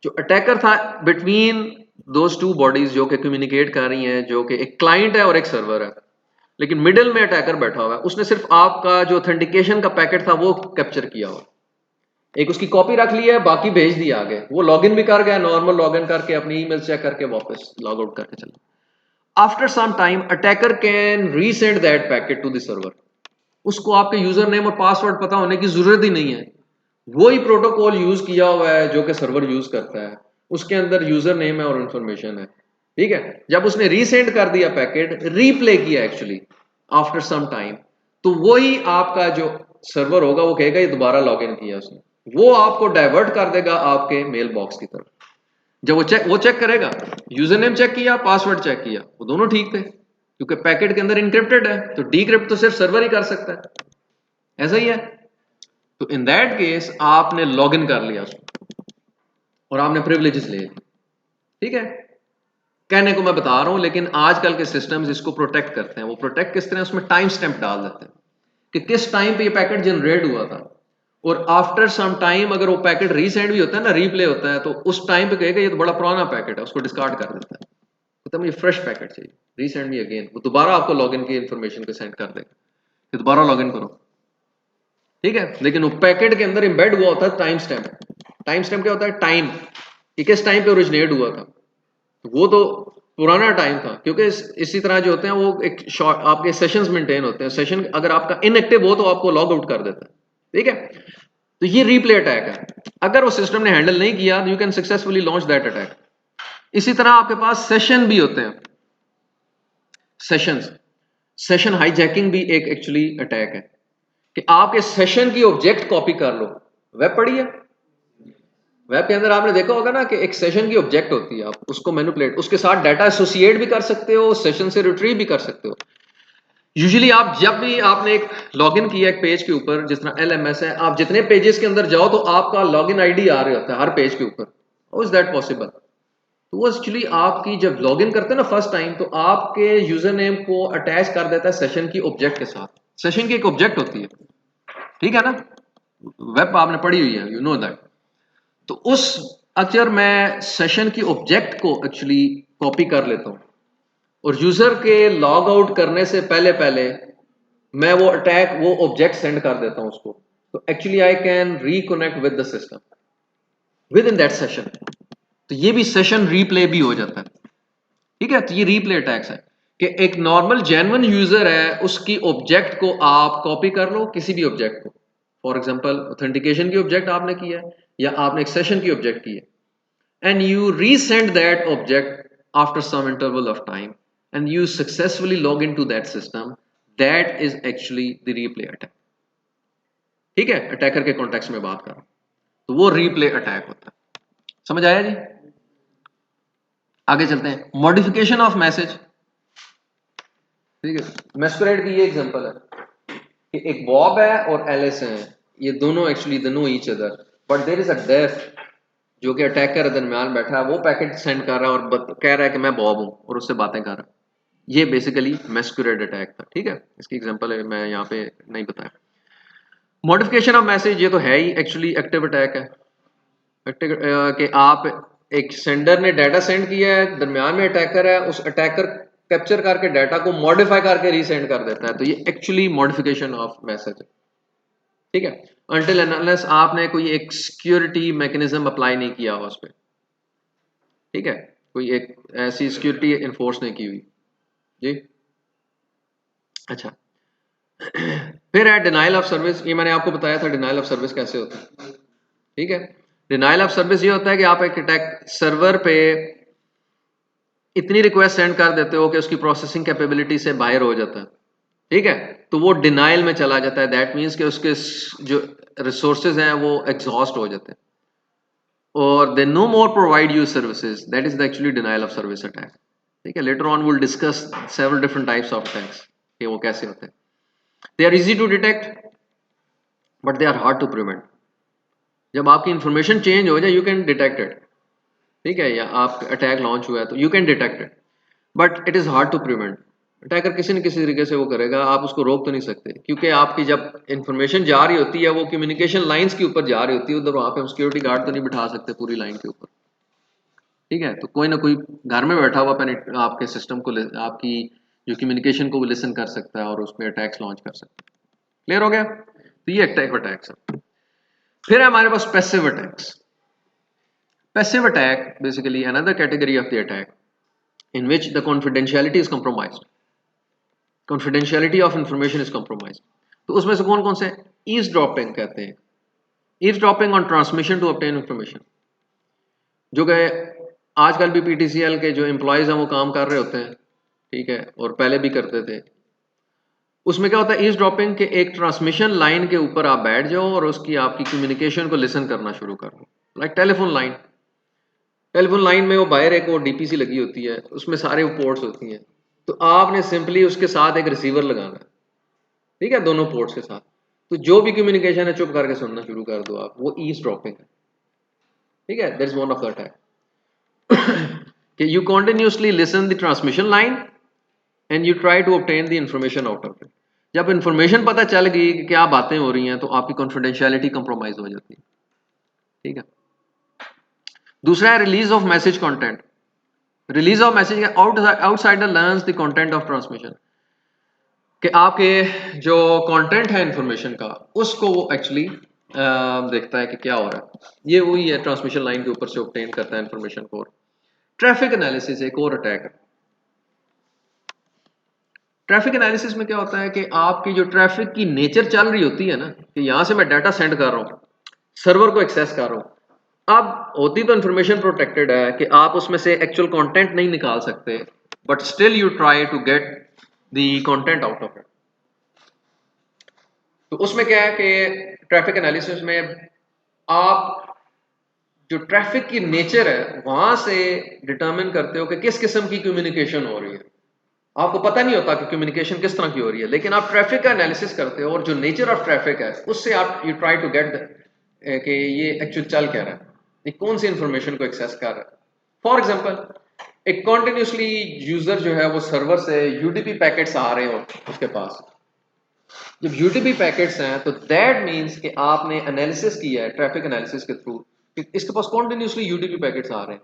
जो अटैकर था बिटवीन दोज टू बॉडीज जो कि कम्युनिकेट कर रही हैं, जो कि एक क्लाइंट है और एक सर्वर है, लेकिन मिडिल में अटैकर बैठा हुआ है, उसने सिर्फ आपका जो ऑथेंटिकेशन का पैकेट था वो कैप्चर किया हुआ, एक उसकी कॉपी रख ली है, बाकी भेज दिया आगे। वो लॉगिन भी कर गया, नॉर्मल लॉगिन करके अपनी ईमेल चेक करके वापस लॉग आउट करके चला। After some time attacker can resend that packet to the server. उसको आपके यूजर नेम और पासवर्ड पता होने की जरूरत ही नहीं है, वही प्रोटोकॉल यूज किया हुआ है जो कि सर्वर यूज करता है, उसके अंदर यूजर नेम है और इंफॉर्मेशन है। ठीक है, जब उसने रीसेंड कर दिया पैकेट, रीप्ले किया एक्चुअली आफ्टर सम टाइम, तो वही आपका जो सर्वर होगा वो कहेगा ये दोबारा लॉगिन किया उसने, वो आपको डाइवर्ट कर देगा आपके मेल बॉक्स की तरफ। जब वो चेक करेगा, यूजर नेम चेक किया, पासवर्ड चेक किया, वो दोनों ठीक थे, क्योंकि पैकेट के अंदर इंक्रिप्टेड है, तो डीक्रिप्ट तो सिर्फ सर्वर ही कर सकता है। ऐसा ही है। तो इन दैट केस आपने लॉगिन कर लिया उसको और आपने प्रिविलेजेस ले लिए। ठीक है, कहने को मैं बता रहा हूं, लेकिन आजकल के सिस्टम्स इसको प्रोटेक्ट करते हैं। वो प्रोटेक्ट किस तरह? उसमें टाइम स्टैंप डाल देते हैं कि किस टाइम पे ये पैकेट जनरेट हुआ था, और आफ्टर सम टाइम अगर वो पैकेट रीसेंड भी होता है ना, रीप्ले होता है, तो उस टाइम पे कहेगा ये तो बड़ा पुराना पैकेट है, उसको डिस्कार्ड कर देता है, तो मुझे फ्रेश पैकेट चाहिए, रीसेंड मी अगेन। वो दोबारा आपको लॉगिन की इंफॉर्मेशन को सेंड कर देगा कि दोबारा लॉगिन करो। ठीक है, लेकिन वो पैकेट के अंदर एम्बेड हुआ होता है टाइम स्टैंप। टाइम स्टैंप क्या होता है? टाइम कि किस टाइम पे ओरिजिनेट हुआ था, वो तो पुराना टाइम था, क्योंकि इसी तरह जो होते हैं वो एक शॉर्ट आपके सेशंस मेंटेन होते हैं। सेशन अगर आपका इनएक्टिव हो तो आपको लॉग आउट कर देता है। ठीक है, तो ये रीप्ले अटैक है। अगर वो सिस्टम ने हैंडल नहीं किया, you can successfully launch that attack. इसी तरह आपके पास सेशन भी होते हैं, सेशंस। सेशन हाईजैकिंग भी एक एक्चुअली अटैक है कि आपके सेशन की ऑब्जेक्ट कॉपी कर लो। वेब पढ़ी है? वेब के अंदर आपने देखा होगा ना कि एक सेशन की ऑब्जेक्ट होती है, आप उसको मैनिपुलेट, उसके साथ डाटा एसोसिएट भी कर सकते हो, सेशन से रिट्रीव भी कर सकते हो। यूजुअली आप जब भी आपने एक लॉगिन किया एक पेज के ऊपर, जिस तरह एलएमएस है, आप जितने पेजेस के अंदर जाओ तो आपका लॉगिन आईडी आ रहा होता है हर पेज के ऊपर। How is that possible? तो वो एक्चुअली आपकी जब लॉगिन करते हैं ना फर्स्ट टाइम, तो आपके यूजर नेम को अटैच कर देता है सेशन की ऑब्जेक्ट के साथ। सेशन की एक ऑब्जेक्ट होती है, ठीक है ना, वेब आपने पढ़ी हुई है, यू नो दैट। तो उस अगर मैं सेशन की ऑब्जेक्ट को एक्चुअली कॉपी कर लेता हूं और यूजर के लॉग आउट करने से पहले पहले मैं वो अटैक वो ऑब्जेक्ट सेंड कर देता हूं उसको, तो actually I can reconnect with the system with in that session. तो ये भी सेशन रीप्ले भी हो जाता है। ठीक है, तो ये रीप्ले अटैक्स है कि एक नॉर्मल जेन्युइन यूजर है, उसकी ऑब्जेक्ट को आप कॉपी कर लो, किसी भी ऑब्जेक्ट को, फॉर एग्जांपल ऑथेंटिकेशन की ऑब्जेक्ट आपने किया है या आपने एक सेशन की ऑब्जेक्ट की है, and you resend that object after some interval of time and you successfully log into that system, that is actually the replay attack. ठीक है, अटैकर के कॉन्टेक्स्ट में बात कर रहा हूं, तो वो रीप्ले अटैक होता है। समझ आया जी? आगे चलते हैं, मॉडिफिकेशन ऑफ मैसेज। ठीक है, मैस्कुरेड की ये एग्जांपल है कि एक बॉब है और एलिस है, ये दोनों actually they know each other, but there is a deaf जो कि अटैकर दरमियान बैठा है, वो पैकेट सेंड कर रहा है और कह रहा है कि मैं बॉब हूं और उससे बातें कर रहा है। ये बेसिकली मैस्कुरेड अटैक था। ठीक है, इसकी एग्जांपल है, मैं यहाँ पे नहीं बताया। मॉडिफिकेशन ऑफ मैसेज, ये तो है ही एक्चुअली एक्टिव अटैक है। एक्टिव कि आप एक सेंडर ने डाटा सेंड किया है, दरमियान में अटैकर है, उस अटैकर कैप्चर करके डाटा को मॉडिफाई करके रीसेंड कर देता है, तो ये एक्चुअली मॉडिफिकेशन ऑफ मैसेज है। ठीक है, अनटिल अनलेस आपने कोई एक सिक्योरिटी मैकेनिज्म अप्लाई नहीं किया हो उस पर। ठीक है, कोई एक ऐसी सिक्योरिटी इन्फोर्स नहीं की हुई जी। अच्छा, फिर है डिनाइल ऑफ सर्विस। ये मैंने आपको बताया था डिनाइल ऑफ सर्विस कैसे होता है। ठीक है, डिनाइल ऑफ सर्विस ये होता है कि आप एक अटैक सर्वर पे इतनी रिक्वेस्ट सेंड कर देते हो कि उसकी प्रोसेसिंग कैपेबिलिटी से बाहर हो जाता है। ठीक है, तो वो डिनाइल में चला जाता है। दैट मीन्स कि उसके जो रिसोर्सेज हैं वो एग्जॉस्ट हो जाते हैं और they no more provide you services. That is the actually denial of service attack. ठीक है, later on will discuss several different types of attacks कि वो कैसे होते हैं। They are easy to detect but they are hard to prevent. जब आपकी इंफॉर्मेशन चेंज हो जाए, यू कैन डिटेक्ट इट। ठीक है, या आप अटैक लॉन्च हुआ है तो you can detect it, but it is hard to prevent. Attacker किसी न किसी तरीके से वो करेगा, आप उसको रोक तो नहीं सकते, क्योंकि आपकी जब इंफॉर्मेशन जा रही होती है वो कम्युनिकेशन लाइंस के ऊपर जा रही होती है, उधर वहां पे हम सिक्योरिटी गार्ड तो नहीं बिठा सकते पूरी लाइन के ऊपर। ठीक है, तो कोई ना कोई घर में बैठा हुआ आपके सिस्टम को, आपकी जो कम्युनिकेशन को लिसन कर सकता है और उस पर अटैक्स लॉन्च कर सकता है। क्लियर हो गया? तो ये एक्टिव अटैक्स है। फिर है हमारे पास passive attacks. Passive attack basically another category of the attack in which the confidentiality is compromised. Confidentiality of information is compromised. तो उसमें से कौन कौन से? eavesdropping कहते हैं, eavesdropping on transmission to obtain information, जो कि आजकल भी पीटीसीएल के जो एम्प्लॉयज हैं वो काम कर रहे होते हैं। ठीक है, और पहले भी करते थे। उसमें क्या होता है ईव्सड्रॉपिंग के एक ट्रांसमिशन लाइन के ऊपर आप बैठ जाओ और उसकी आपकी कम्युनिकेशन को लिसन करना शुरू कर दो। Like telephone line, telephone line में वो बाहर एक वो डीपीसी लगी होती है, उसमें सारे वो पोर्ट्स होती हैं, तो आपने सिंपली उसके साथ एक रिसीवर लगाना है। ठीक है, दोनों पोर्ट्स के साथ, तो जो भी कम्युनिकेशन है चुप करके सुनना शुरू कर दो आप, वो ईव्सड्रॉपिंग है। ठीक है, that is one of the attack कि you continuously listen the transmission line and you try to obtain the information out of it. जब इंफॉर्मेशन पता चल गई कि क्या बातें हो रही हैं तो आपकी कॉन्फिडेंशियलिटी कंप्रोमाइज हो जाती है। ठीक है, दूसरा है release of message content. Release of message outsider learns the content of transmission, कि आपके जो कंटेंट है इंफॉर्मेशन का उसको वो एक्चुअली देखता है कि क्या हो रहा है। ये वही है, ट्रांसमिशन लाइन के ऊपर से ऑब्टेन करता है इंफॉर्मेशन को। ट्रैफिक एनालिसिस एक और अटैक है। ट्रैफिक एनालिसिस में क्या होता है कि आपकी जो ट्रैफिक की नेचर चल रही होती है ना, कि यहां से मैं डाटा सेंड कर रहा हूं, सर्वर को एक्सेस कर रहा हूं, अब होती तो इंफॉर्मेशन प्रोटेक्टेड है कि आप उसमें से एक्चुअल कंटेंट नहीं निकाल सकते, but still you try to get the content out of it. तो उसमें क्या है कि ट्रैफिक एनालिसिस में आप जो ट्रैफिक की नेचर है वहां से डिटरमिन करते हो कि किस किस्म की कम्युनिकेशन हो रही है। आपको पता नहीं होता कि कम्युनिकेशन किस तरह की हो रही है, लेकिन आप ट्रैफिक का एनालिसिस करते हो और जो नेचर ऑफ ट्रैफिक है उससे आप यू ट्राई टू गेट कि ये एक्चुअल चल क्या रहा है, ये कौन सी इंफॉर्मेशन को एक्सेस कर रहा है। फॉर एग्जांपल, एक कॉन्टिन्यूसली यूजर जो है वो सर्वर से यूडीपी पैकेट्स आ रहे हो उसके पास, जब यूडीपी पैकेट्स हैं तो दैट मीन्स कि आपने एनालिसिस किया है ट्रैफिक एनालिसिस के थ्रू, इसके पास कॉन्टिन्यूसली यूडीपी पैकेट्स आ रहे हैं,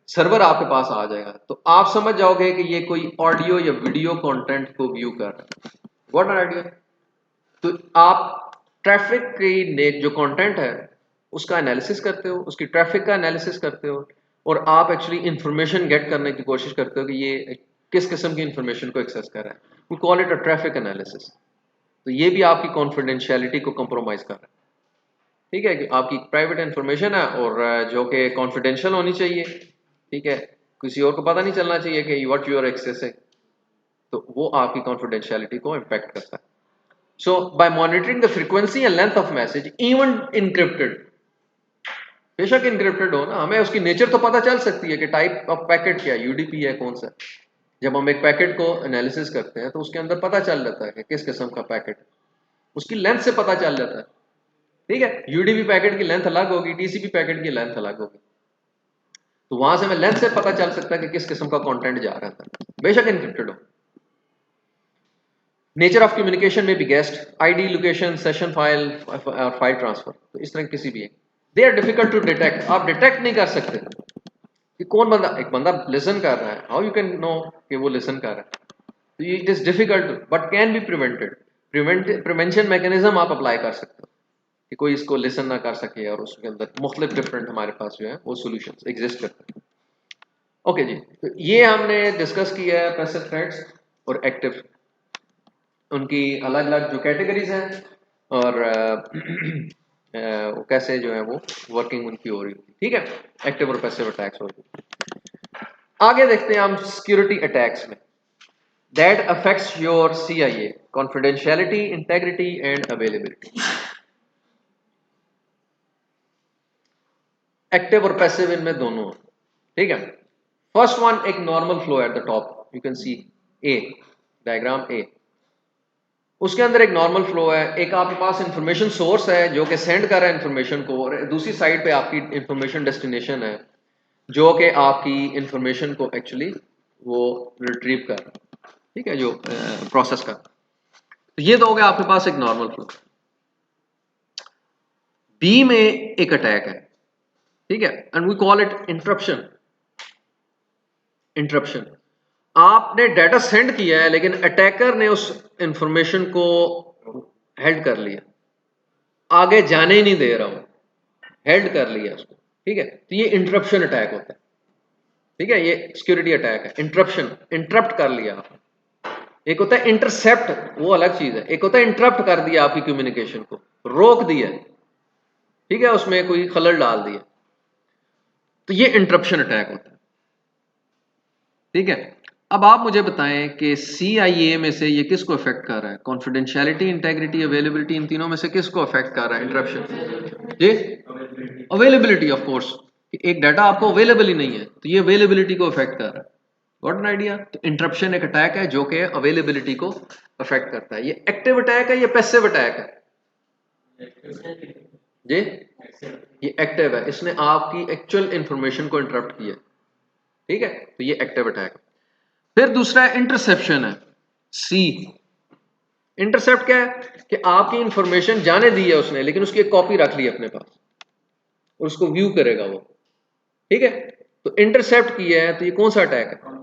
सर्वर आपके पास आ जाएगा, तो आप समझ जाओगे कि ये कोई ऑडियो या वीडियो कंटेंट को व्यू कर रहा है। What are idea? तो आप ट्रैफिक की जो कंटेंट है उसका एनालिसिस करते हो, उसकी ट्रैफिक का एनालिसिस करते हो, और आप एक्चुअली इंफॉर्मेशन गेट करने की कोशिश करते हो कि ये किस किस्म की इंफॉर्मेशन को एक्सेस कर रहा है। We call it a traffic analysis. तो ये भी आपकी कॉन्फिडेंशियलिटी को कंप्रोमाइज कर रहा है। ठीक है, कि आपकी प्राइवेट इंफॉर्मेशन है और जो कि कॉन्फिडेंशियल होनी चाहिए, ठीक है, किसी और को पता नहीं चलना चाहिए कि व्हाट यूर एक्सेस है, तो वो आपकी कॉन्फिडेंशियलिटी को इम्पैक्ट करता है। So by monitoring the frequency and length of message even encrypted, बेशक इनक्रिप्टेड हो ना, हमें उसकी नेचर तो पता चल सकती है कि टाइप ऑफ पैकेट क्या है, यूडीपी है कौन सा। जब हम एक पैकेट को एनालिसिस करते हैं तो उसके अंदर पता चल जाता है कि किस किस्म का पैकेट, उसकी लेंथ से पता चल जाता है। ठीक है, यूडीपी पैकेट की लेंथ अलग होगी, टीसीपी पैकेट की लेंथ अलग होगी, तो वहां से हमें लेंथ से पता चल सकता है कि किस किस्म का कंटेंट जा रहा था, बेशक इनक्रिप्टेड हो। नेचर ऑफ कम्युनिकेशन में भी guest, ID, location, session file, file transfer, तो इस तरह किसी भी they are difficult to detect, आप डिटेक्ट नहीं कर सकते कि कौन बंदा, एक बंदा लिसन कर रहा है, हाउ यू कैन नो कि वो लिसन कर रहा है, तो it is difficult but can be prevented. Prevention mechanism आप अप्लाई कर सकते हो कि कोई इसको लिसन ना कर सके, और उसके अंदर मुख्तलिफ डिफरेंट हमारे पास जो है वो सोल्यूशंस एग्जिस्ट करते हैं। ओके जी, तो ये हमने डिस्कस किया है पैसिव थ्रेट्स और एक्टिव, उनकी अलग अलग जो कैटेगरीज हैं और वो कैसे जो है वो वर्किंग उनकी हो रही होती। ठीक है, एक्टिव और पैसिव अटैक्स हो रही। आगे देखते हैं हम सिक्योरिटी अटैक्स में, that affects your CIA confidentiality, integrity and availability. Active और पैसिव इनमें दोनों, ठीक है। फर्स्ट वन, एक normal flow at the top, you can see A diagram A, उसके अंदर एक नॉर्मल फ्लो है, एक आपके पास इंफॉर्मेशन सोर्स है जो कि सेंड कर रहा है इंफॉर्मेशन को, और दूसरी साइड पे आपकी इंफॉर्मेशन डेस्टिनेशन है जो कि आपकी इंफॉर्मेशन को एक्चुअली वो रिट्रीव कर रहा है, ठीक है, जो प्रोसेस का। तो ये तो हो गया आपके पास एक नॉर्मल फ्लो। बी में एक अटैक है, ठीक है, and we call it interruption. Interruption, आपने डाटा सेंड किया है लेकिन अटैकर ने उस इंफॉर्मेशन को हेल्ड कर लिया, आगे जाने ही नहीं दे रहा हूं, हेल्ड कर लिया उसको, ठीक है, तो ये इंटरप्शन अटैक होता है। ठीक है, ये सिक्योरिटी अटैक है, इंटरप्शन, इंटरप्ट कर लिया आपने। एक होता है इंटरसेप्ट, वो अलग चीज है, एक होता है इंटरप्ट कर दिया आपकी कम्युनिकेशन को, रोक दिया, ठीक है, उसमें कोई खलल डाल दिया, तो ये इंटरप्शन अटैक होता है। ठीक है, अब आप मुझे बताएं कि CIA में से ये किसको अफेक्ट कर रहा है, कॉन्फिडेंशियलिटी, इंटेग्रिटी, अवेलेबिलिटी, इन तीनों में से किसको अफेक्ट कर रहा है इंटरप्शन? जी, अवेलेबिलिटी ऑफ कोर्स, एक डाटा आपको अवेलेबल ही नहीं है तो ये अवेलेबिलिटी को अफेक्ट कर रहा है। Got an idea? तो इंटरप्शन एक अटैक है जो कि अवेलेबिलिटी को अफेक्ट करता है। ये एक्टिव अटैक है, ये पैसिव अटैक है जी? ये एक्टिव है, इसने आपकी एक्चुअल इंफॉर्मेशन को इंटरप्ट किया, ठीक है, तो ये एक्टिव अटैक है। फिर दूसरा इंटरसेप्शन है, C। इंटरसेप्ट क्या है कि आपकी इंफॉर्मेशन जाने दी है उसने, लेकिन उसकी एक कॉपी रख ली अपने पास और उसको व्यू करेगा वो, ठीक है, तो इंटरसेप्ट किया है, तो ये कौन सा अटैक है?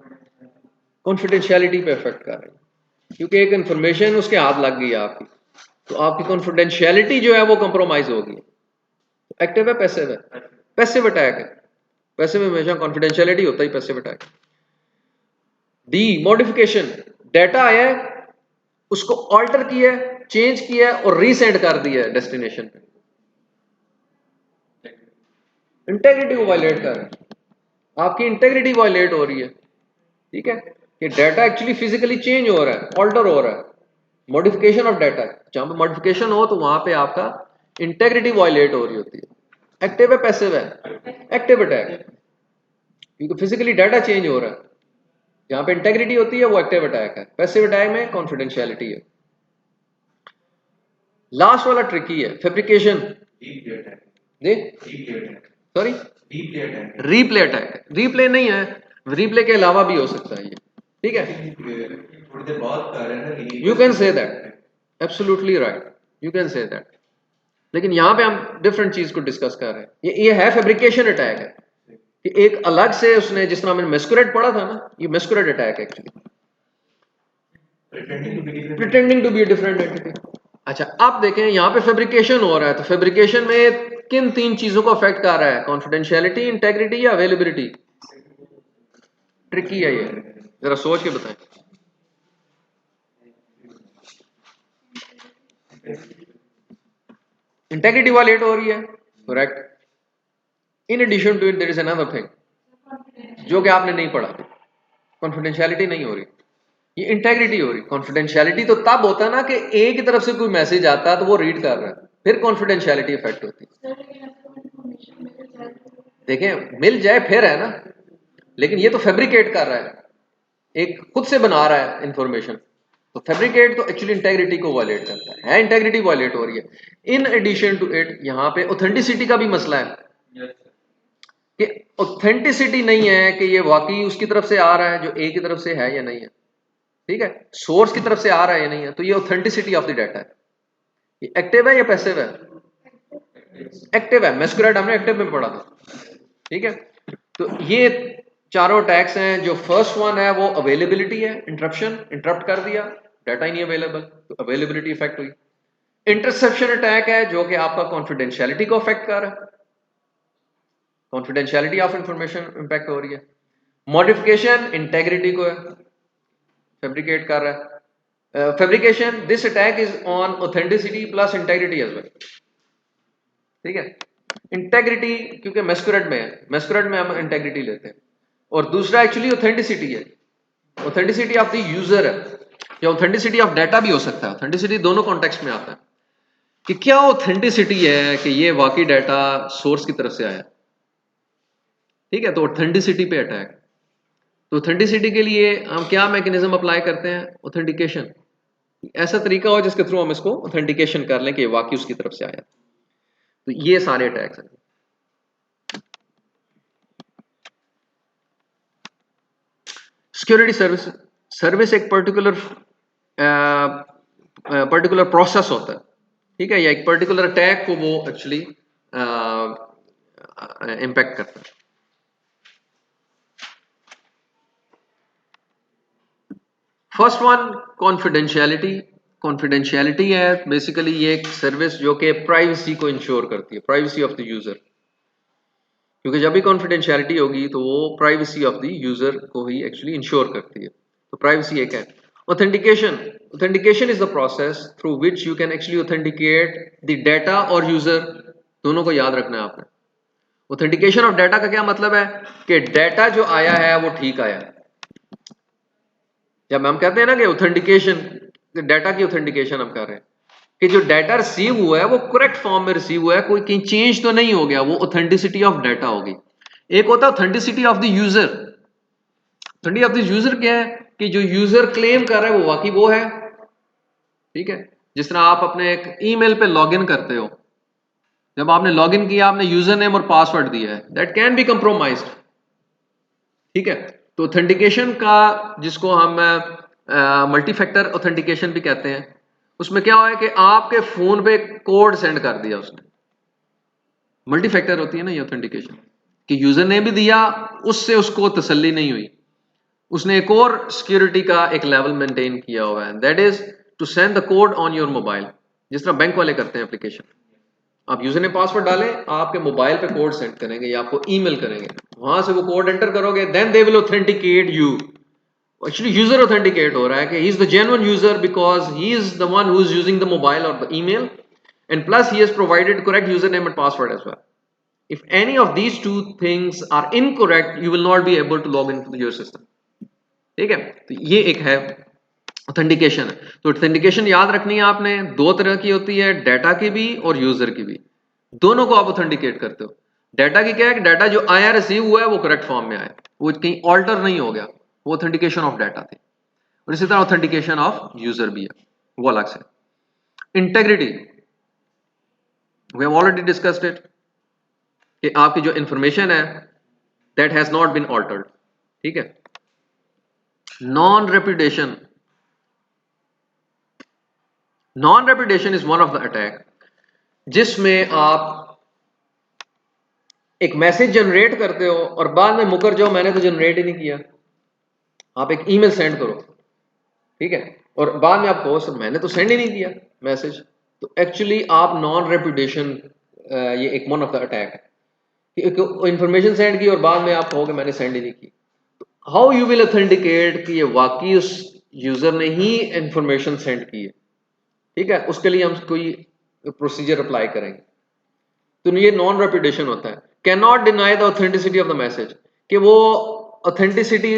कॉन्फिडेंशियलिटी पे इफेक्ट कर रहा है, क्योंकि एक इंफॉर्मेशन उसके हाथ लग गई है आपकी, तो आपकी कॉन्फिडेंशियलिटी जो है वो कंप्रोमाइज होगी। एक्टिव है, पैसिव है? पैसिव अटैक है, पैसिव में हमेशा कॉन्फिडेंशियलिटी होता ही passive attack. D, modification, data आया है, उसको ऑल्टर किया, चेंज किया और रीसेंड कर दिया डेस्टिनेशन पे, इंटेग्रिटी को वायलेट कर रहा है, आपकी इंटेग्रिटी वायलेट हो रही है, ठीक है, कि डाटा एक्चुअली फिजिकली चेंज हो रहा है, ऑल्टर हो रहा है, मॉडिफिकेशन ऑफ डाटा, जहां पे मॉडिफिकेशन हो तो वहां पे आपका इंटेग्रिटी वायलेट हो रही होती है। एक्टिव है, पैसिव है? एक्टिव अटैक, क्योंकि फिजिकली डाटा चेंज हो रहा है, जहां पे इंटेग्रिटी होती है वो एक्टिव अटैक है। पैसिव अटैक में कॉन्फिडेंशियलिटी है। लास्ट वाला ट्रिकी है, fabrication. Sorry, replay attack. Replay नहीं है, रीप्ले के अलावा भी हो सकता है ये, ठीक है, you can say that, absolutely right, you can say that, लेकिन यहां पे हम डिफरेंट चीज को डिस्कस कर रहे हैं। ये है फैब्रिकेशन अटैक है कि एक अलग से उसने, जिस तरह हमने मेस्कुरेट पढ़ा था ना, ये मेस्कुरेट अटैक है actually, pretending to be a different entity. अच्छा, अब देखें यहां पे फैब्रिकेशन हो रहा है, तो फैब्रिकेशन में किन तीन चीजों को अफेक्ट कर रहा है, कॉन्फिडेंशियलिटी, इंटेग्रिटी या अवेलेबिलिटी? ट्रिकी है ये, जरा सोच के बताएं। इंटेग्रिटी वायलेट हो रही है, correct. In addition to it there is another thing जो कि आपने नहीं पढ़ा, कॉन्फिडेंशियलिटी नहीं हो रही, ये इंटेग्रिटी हो रही। कॉन्फिडेंशियलिटी तो तब होता है ना कि ए की तरफ से कोई मैसेज आता है तो वो रीड कर रहा है, फिर कॉन्फिडेंशियलिटी इफेक्ट होती है। देखें मिल जाए फिर है ना, लेकिन ये तो फैब्रिकेट कर रहा है, एक खुद से बना रहा है इंफॉर्मेशन, तो फैब्रिकेट तो एक्चुअली इंटेग्रिटी को वायलेट करता है, इंटेग्रिटी वायलेट हो रही है। इन एडिशन टू इट यहाँ पे ऑथेंटिसिटी का भी मसला है कि ऑथेंटिसिटी नहीं है कि ये वाकई उसकी तरफ से आ रहा है जो ए की तरफ से है या नहीं है, ठीक है, सोर्स की तरफ से आ रहा है या नहीं है, तो ये ऑथेंटिसिटी ऑफ द डाटा है। ये एक्टिव है या पैसिव है? एक्टिव है, मैस्कुरेट हमने एक्टिव में पढ़ा था, ठीक है। तो ये चारों अटैक्स हैं। जो फर्स्ट वन है वो अवेलेबिलिटी है, इंटरप्शन, इंटरप्ट कर दिया, डाटा ही नहीं अवेलेबल, तो अवेलेबिलिटी इफेक्ट हुई। इंटरसेप्शन अटैक है जो कि आपका कॉन्फिडेंशियलिटी को अफेक्ट कर रहा है, कॉन्फिडेंशियलिटी ऑफ इंफॉर्मेशन इंपैक्ट हो रही है। मॉडिफिकेशन इंटेग्रिटी को फैब्रिकेट कर रहा है। Fabrication, this attack is on authenticity plus integrity as well, ठीक है। इंटेग्रिटी क्योंकि मैस्कुरेट में है, मैस्कुरेट में हम इंटेग्रिटी लेते हैं, और दूसरा एक्चुअली ऑथेंटिसिटी है, ऑथेंटिसिटी ऑफ द यूजर है, या ऑथेंटिसिटी ऑफ डाटा भी हो सकता है। ऑथेंटिसिटी दोनों कॉन्टेक्स्ट में आता है कि क्या ऑथेंटिसिटी है कि ये वाकई डाटा सोर्स की तरफ से आया, ठीक है। तो ऑथेंटिसिटी पे अटैक, तो ऑथेंटिसिटी के लिए हम क्या मैकेनिज्म अप्लाई करते हैं? ऑथेंटिकेशन, ऐसा तरीका हो जिसके थ्रू हम इसको ऑथेंटिकेशन कर लें कि वाकई उसकी तरफ से आया। तो ये सारे अटैक्स हैं। सिक्योरिटी सर्विस, सर्विस एक पर्टिकुलर प्रोसेस होता है, ठीक है, या एक पर्टिकुलर अटैक को वो एक्चुअली इंपैक्ट करता है। फर्स्ट वन कॉन्फिडेंशियलिटी, कॉन्फिडेंशियलिटी है बेसिकली ये एक सर्विस जो कि प्राइवेसी को इंश्योर करती है, प्राइवेसी ऑफ द यूजर, क्योंकि जब भी कॉन्फिडेंशियलिटी होगी तो वो प्राइवेसी ऑफ द यूजर को ही एक्चुअली इंश्योर करती है, तो प्राइवेसी एक है। Authentication, authentication is the process through which you can actually authenticate the data और यूजर, दोनों को याद रखना है आपने। ऑथेंटिकेशन ऑफ डाटा का क्या मतलब है कि डाटा जो आया है वो ठीक आया है। जब हम कहते हैं ना कि ऑथेंटिकेशन, डाटा की ऑथेंटिकेशन हम कर रहे हैं कि जो डाटा रिसीव हुआ है वो करेक्ट फॉर्म में रिसीव हुआ है, कोई कहीं चेंज तो नहीं हो गया, वो ऑथेंटिसिटी ऑफ डाटा होगी। एक होता है authenticity of the user. Authenticity of the user क्या है कि जो यूजर क्लेम कर रहा है वो वाकई वो है, ठीक है। जिस तरह आप अपने एक ईमेल पे लॉगिन करते हो, जब आपने लॉगिन किया आपने यूजर नेम और पासवर्ड दिया है, दैट कैन बी कंप्रोमाइज्ड, ठीक है। तो ऑथेंटिकेशन का जिसको हम मल्टी फैक्टर ऑथेंटिकेशन भी कहते हैं, उसमें क्या हुआ है कि आपके फोन पे कोड सेंड कर दिया उसने, मल्टी फैक्टर होती है ना ये ऑथेंटिकेशन, कि यूजर ने भी दिया, उससे उसको तसल्ली नहीं हुई, उसने एक और सिक्योरिटी का एक लेवल मेंटेन किया हुआ है, that is to send the code on your mobile. जिस तरह बैंक वाले करते हैं एप्लीकेशन, आप यूजर ने पासवर्ड डालें, आपके मोबाइल पे कोड सेंड करेंगे या आपको ईमेल करेंगे, वहां से वो कोड एंटर करोगे, then they will authenticate you. Actually user authenticate हो रहा है कि he is the genuine user because he is the one who is using the mobile और the email, and plus he has provided correct username and password as well. If any of these two things are incorrect, you will not be able to log into your system, ठीक है। तो ये एक है ऑथेंटिकेशन है। तो ऑथेंटिकेशन याद रखनी है आपने, दो तरह की होती है, डाटा की भी और यूजर की भी, दोनों को आप ऑथेंटिकेट करते हो। डाटा की क्या है, डाटा जो आया रिसीव हुआ है वो करेक्ट फॉर्म में आया, वो कहीं ऑल्टर नहीं हो गया, वो ऑथेंटिकेशन ऑफ डाटा थी। और इसी तरह ऑथेंटिकेशन ऑफ यूजर भी है, वो अलग से। Integrity, we have already discussed it कि आपकी जो इंफॉर्मेशन है that has not been altered, ठीक है। Non reputation, non reputation is one of the attack जिसमें आप एक मैसेज जनरेट करते हो और बाद में मुकर जाओ, मैंने तो जनरेट ही नहीं किया। आप एक ईमेल सेंड करो, ठीक है, और बाद में आप कहो सर मैंने तो सेंड ही नहीं किया मैसेज, तो एक्चुअली आप नॉन रेपुटेशन, ये एक वन ऑफ द अटैक है कि इंफॉर्मेशन सेंड की और बाद में आप कहोगे मैंने सेंड ही नहीं की। हाउ यू विल ऑथेंटिकेट कि ये वाकई उस यूजर ने ही इंफॉर्मेशन सेंड की है, ठीक है। उसके लिए हम कोई प्रोसीजर अप्लाई करेंगे। तो ये नॉन रेपुटेशन होता है। Can not deny the authenticity of the message, कि वो ऑथेंटिसिटी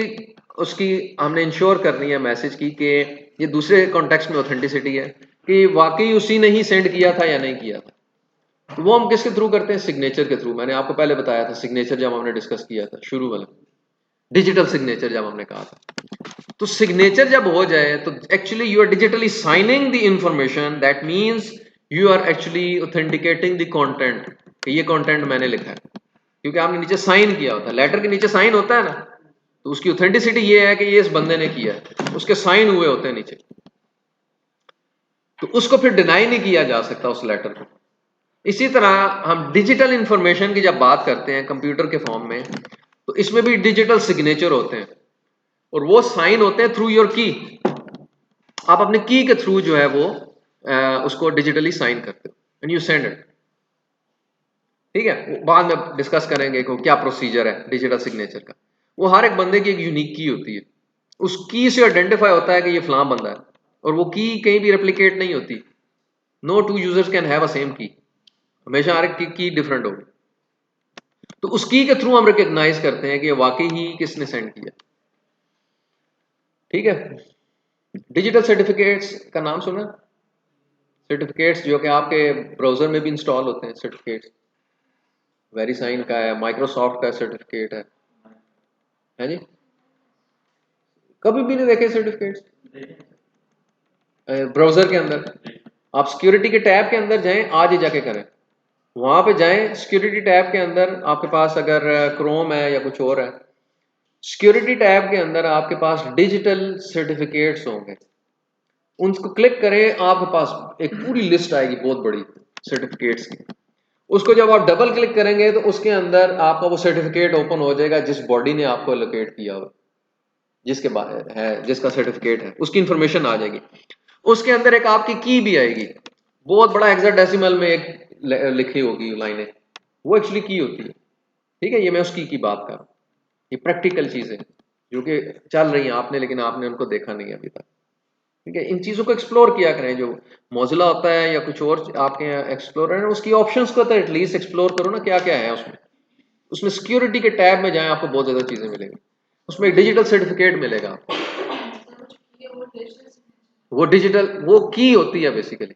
उसकी हमने इंश्योर करनी है मैसेज की, कि ये दूसरे कॉन्टेक्स्ट में ऑथेंटिसिटी है कि वाकई उसी ने ही सेंड किया था या नहीं किया था। तो वो हम किसके थ्रू करते हैं? सिग्नेचर के थ्रू। मैंने आपको पहले बताया था सिग्नेचर जब हमने डिस्कस किया था शुरू वाला, डिजिटल सिग्नेचर जब हमने कहा था। तो सिग्नेचर जब हो जाए तो actually you are digitally signing the information, that means you are actually authenticating the content कि ये कंटेंट मैंने लिखा है, क्योंकि आपने नीचे साइन किया होता है। लेटर के नीचे साइन होता है ना, तो उसकी ऑथेंटिसिटी ये है कि ये इस बंदे ने किया है, उसके साइन हुए होते हैं नीचे, तो उसको फिर डिनाई नहीं किया जा सकता उस लेटर को। इसी तरह हम डिजिटल इंफॉर्मेशन की जब बात करते हैं कंप्यूटर के फॉर्म में, तो इसमें भी डिजिटल सिग्नेचर होते हैं और वो साइन होते हैं थ्रू योर की। आप अपने की के थ्रू जो है वो उसको डिजिटली साइन करते हो एंड यू सेंड इट। ठीक है, बाद में डिस्कस करेंगे कि क्या प्रोसीजर है डिजिटल सिग्नेचर का। वो हर एक बंदे की एक यूनिक की होती है, उस की से आइडेंटिफाई होता है कि ये फलां बंदा है, और वो की कहीं भी रेप्लिकेट नहीं होती। No two users can have a same key, हमेशा हर एक की डिफरेंट होगी। तो उस की के थ्रू हम रिकॉग्नाइज करते हैं कि वाकई ही किसने सेंड किया। ठीक है, डिजिटल सर्टिफिकेट्स का नाम सुना? सर्टिफिकेट्स जो कि आपके ब्राउजर में भी इंस्टॉल होते हैं। सर्टिफिकेट्स वेरीसाइन का है, माइक्रोसॉफ्ट का सर्टिफिकेट है जी। कभी भी नहीं देखे सर्टिफिकेट्स ब्राउजर के अंदर? आप सिक्योरिटी के टैब के अंदर जाएं, आज ही जाके करें, वहां पे जाएं सिक्योरिटी टैब के अंदर। आपके पास अगर क्रोम है या कुछ और है, सिक्योरिटी टैब के अंदर आपके पास डिजिटल सर्टिफिकेट्स होंगे, उनको क्लिक करें, आपके पास एक पूरी लिस्ट आएगी बहुत बड़ी सर्टिफिकेट्स की। उसको जब आप डबल क्लिक करेंगे तो उसके अंदर आपका वो सर्टिफिकेट ओपन हो जाएगा जिस बॉडी ने आपको एलोकेट किया हो, जिसके है जिसका सर्टिफिकेट है उसकी इंफॉर्मेशन आ जाएगी। उसके अंदर एक आपकी की भी आएगी, बहुत बड़ा हेक्साडेसिमल में एक लिखी होगी लाइनें, वो एक्चुअली की होती है। ठीक है, ये मैं उसकी की बात कर रहा हूँ। ये प्रैक्टिकल चीजें जो कि चल रही हैं आपने, लेकिन आपने उनको देखा नहीं अभी तक। ठीक है, इन चीजों को एक्सप्लोर किया करें। जो मौजिला होता है या कुछ और आपके यहाँ एक्सप्लोर है, उसकी ऑप्शंस को तो एटलीस्ट एक्सप्लोर करो ना, क्या क्या है उसमें। उसमें सिक्योरिटी के टैब में जाएं, आपको बहुत ज्यादा चीजें मिलेंगी। उसमें एक डिजिटल सर्टिफिकेट मिलेगा आपको, वो डिजिटल वो की होती है बेसिकली।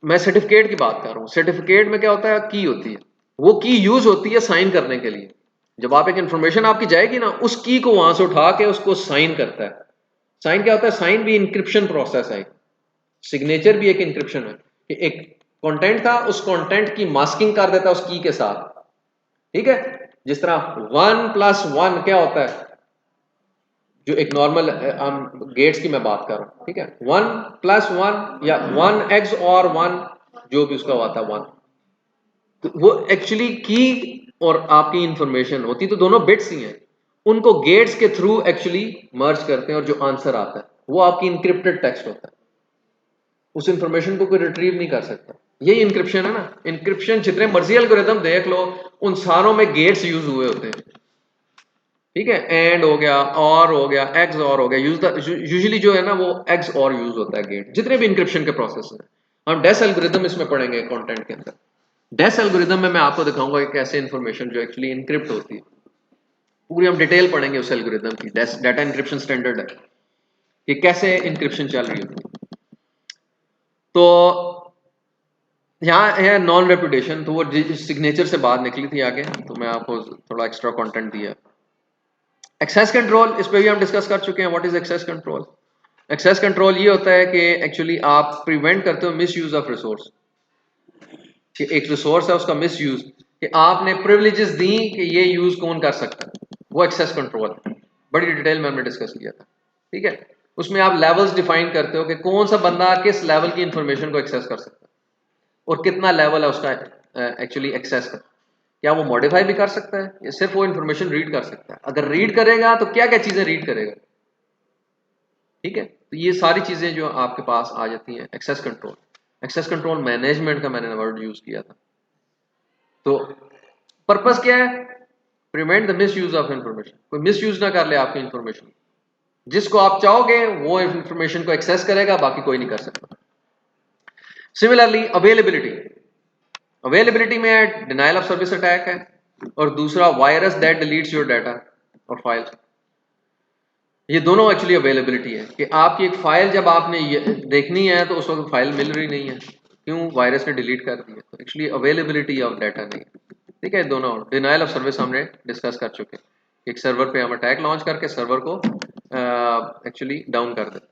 मैं सर्टिफिकेट की बात कर रहा हूँ। सर्टिफिकेट में क्या होता है? की होती है, वो की यूज होती है साइन करने के लिए। जब आप एक इंफॉर्मेशन आपकी जाएगी ना, उस की को वहां से उठा के उसको साइन करता है। साइन क्या होता है? साइन भी इंक्रिप्शन प्रोसेस है, सिग्नेचर भी एक इंक्रिप्शन है कि एक कंटेंट था, उस कंटेंट की मास्किंग कर देता है उस की के साथ। ठीक है, जिस तरह 1+1 क्या होता है, जो एक नॉर्मल गेट्स की मैं बात कर रहा हूं। ठीक है, 1+1 या 1 और 1, जो भी उसका होता है 1, तो वो एक्चुअली की और आपकी इंफॉर्मेशन होती तो दोनों बिट्स ही हैं, उनको गेट्स के थ्रू एक्चुअली मर्ज करते हैं और जो आंसर आता है वो आपकी इंक्रिप्टेड टेक्स्ट होता है। उस इंफॉर्मेशन को कोई रिट्रीव नहीं कर सकता। यही इंक्रिप्शन है ना। इंक्रिप्शन जितने मर्जी एल्गोरिथम देख लो, उन सारों में गेट्स यूज हुए होते हैं। ठीक है, एंड हो गया, और हो गया, एक्स और हो गया, यूजुअली जो है ना वो एक्स और यूज होता है गेट, जितने भी इंक्रिप्शन के प्रोसेस हैं। हम डेस एल्गोरिथम इसमें पढ़ेंगे कंटेंट के अंदर। डेस एल्गोरिथम में मैं आपको दिखाऊंगा कि कैसे इंफॉर्मेशन जो एक्चुअली इंक्रिप्ट होती है, पूरी हम डिटेल पढ़ेंगे उस एल्गोरिथम की। डाटा इंक्रिप्शन स्टैंडर्ड है कि कैसे इंक्रिप्शन चल रही होती है। तो यहाँ है नॉन रेपुटेशन, तो वो सिग्नेचर से बात निकली थी आगे, तो मैं आपको थोड़ा एक्स्ट्रा कंटेंट दिया। एक्सेस कंट्रोल, इस पे भी हम डिस्कस कर चुके हैं। What is access control? Access control ये होता है कि एक्चुअली आप प्रिवेंट करते हो मिस यूज ऑफ रिसोर्स। एक रिसोर्स है उसका मिस यूज, कि आपने प्रिविलेजेस दी कि ये यूज कौन कर सकता है, वो एक्सेस कंट्रोल बड़ी डिटेल में हमने डिस्कस किया था। ठीक है, उसमें आप लेवल्स डिफाइन करते हो कि कौन सा बंदा किस लेवल की इंफॉर्मेशन को एक्सेस कर सकता है और कितना लेवल है उसका एक्चुअली एक्सेस का। क्या वो मॉडिफाई भी कर सकता है या सिर्फ वो इंफॉर्मेशन रीड कर सकता है? अगर रीड करेगा तो क्या क्या चीजें रीड करेगा? ठीक है, तो ये सारी चीजें जो आपके पास आ जाती हैं access control. Access control management का मैंने वर्ड यूज किया था। तो पर्पस क्या है? Prevent the miss use of information, कोई मिस यूज ना कर ले आपकी इंफॉर्मेशन। जिसको आप चाहोगे वो इंफॉर्मेशन को एक्सेस करेगा, बाकी कोई नहीं कर सकता। सिमिलरली अवेलेबिलिटी, अवेलेबिलिटी में है डिनाइल ऑफ सर्विस अटैक है, और दूसरा virus that deletes your data और फाइल्स। ये दोनों एक्चुअली अवेलेबिलिटी है कि आपकी एक फाइल जब आपने देखनी है तो उस वक्त फाइल मिल रही नहीं है, क्यों? वायरस ने डिलीट कर दी है। तो एक्चुअली अवेलेबिलिटी ऑफ डाटा नहीं है। ठीक है, दोनों। डिनाइल ऑफ सर्विस हमने डिस्कस कर चुके हैं। एक सर्वर पे हम अटैक लॉन्च करके सर्वर को एक्चुअली डाउन कर देते।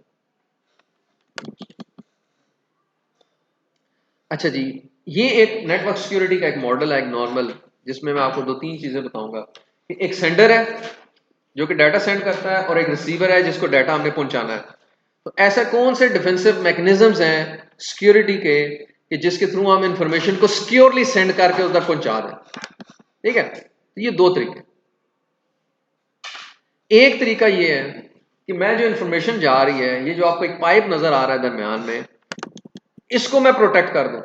अच्छा जी, ये एक नेटवर्क सिक्योरिटी का एक मॉडल है, एक नॉर्मल, जिसमें मैं आपको दो तीन चीजें बताऊंगा कि एक सेंडर है जो कि डाटा सेंड करता है और एक रिसीवर है जिसको डाटा हमने पहुंचाना है। तो ऐसा कौन से डिफेंसिव मैकेनिज्म्स हैं सिक्योरिटी के कि जिसके थ्रू हम इंफॉर्मेशन को सिक्योरली सेंड करके उधर पहुंचा दें? ठीक है, तो ये दो तरीके। एक तरीका ये है कि मैं जो इंफॉर्मेशन जा रही है, ये जो आपको एक पाइप नजर आ रहा है दरमियान में, इसको मैं प्रोटेक्ट कर दूं।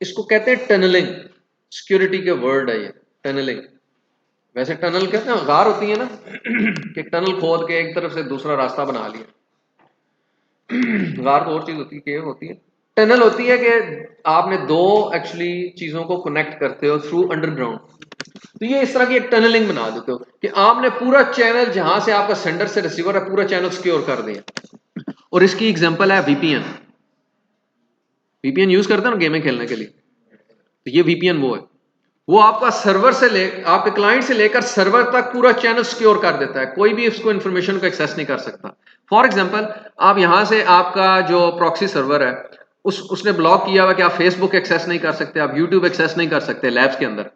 इसको कहते हैं टनलिंग। सिक्योरिटी के वर्ड है ये, टनलिंग। वैसे टनल कहते हैं, गार होती है ना कि टनल खोद के एक तरफ से दूसरा रास्ता बना लिया। गार तो और चीज होती है, केव होती है। टनल होती है कि आपने दो एक्चुअली चीजों को कनेक्ट करते हो थ्रू अंडरग्राउंड। तो ये इस तरह की एक टनलिंग बना देते हो कि आपने पूरा चैनल, जहां से आपका सेंडर से रिसीवर है, पूरा चैनल सिक्योर कर दिया। और इसकी एग्जांपल है वीपीएन। वीपीएन यूज करते हैं ना गेमें खेलने के लिए, तो ये वीपीएन वो है। वो आपका सर्वर से आपके क्लाइंट से लेकर सर्वर तक पूरा चैनल सिक्योर कर देता है, कोई भी उसको इन्फॉर्मेशन को एक्सेस नहीं कर सकता। फॉर एग्जांपल, आप यहां से आपका जो प्रॉक्सी सर्वर है उसने ब्लॉक किया हुआ कि आप फेसबुक एक्सेस नहीं कर सकते, आप यूट्यूब एक्सेस नहीं कर सकते लैब्स के अंदर।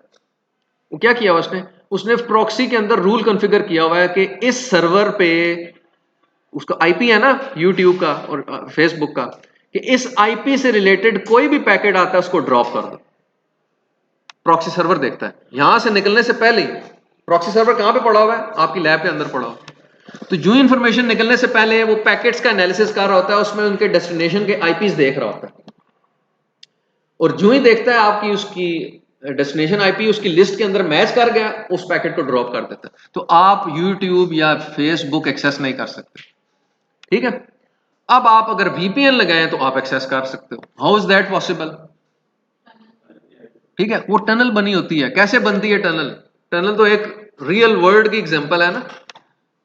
वो क्या किया हुआ उसने प्रॉक्सी के अंदर रूल कॉन्फ़िगर किया हुआ है कि इस सर्वर पे, उसका आईपी है ना यूट्यूब का और फेसबुक का, कि इस आईपी से रिलेटेड कोई भी पैकेट आता है उसको ड्रॉप कर दो। प्रॉक्सी सर्वर देखता है यहां से निकलने से पहले ही। प्रॉक्सी सर्वर कहां पे पड़ा हुआ है? आपकी लैब के अंदर पड़ा हुआ है। तो जो इंफॉर्मेशन निकलने से पहले वो पैकेट्स का एनालिसिस कर रहा होता है, उसमें उनके डेस्टिनेशन के आईपीस देख रहा होता है, और जो ही देखता है आपकी उसकी डेस्टिनेशन आईपी उसकी लिस्ट के अंदर मैच कर गया, उस पैकेट को ड्रॉप कर देता है। तो आप यूट्यूब या फेसबुक एक्सेस नहीं कर सकते। ठीक है, अब आप अगर वीपीएन लगाएं तो आप एक्सेस कर सकते हो। How is that possible? ठीक है, वो टनल बनी होती है। कैसे बनती है टनल? टनल तो एक रियल वर्ल्ड की एग्जांपल है ना।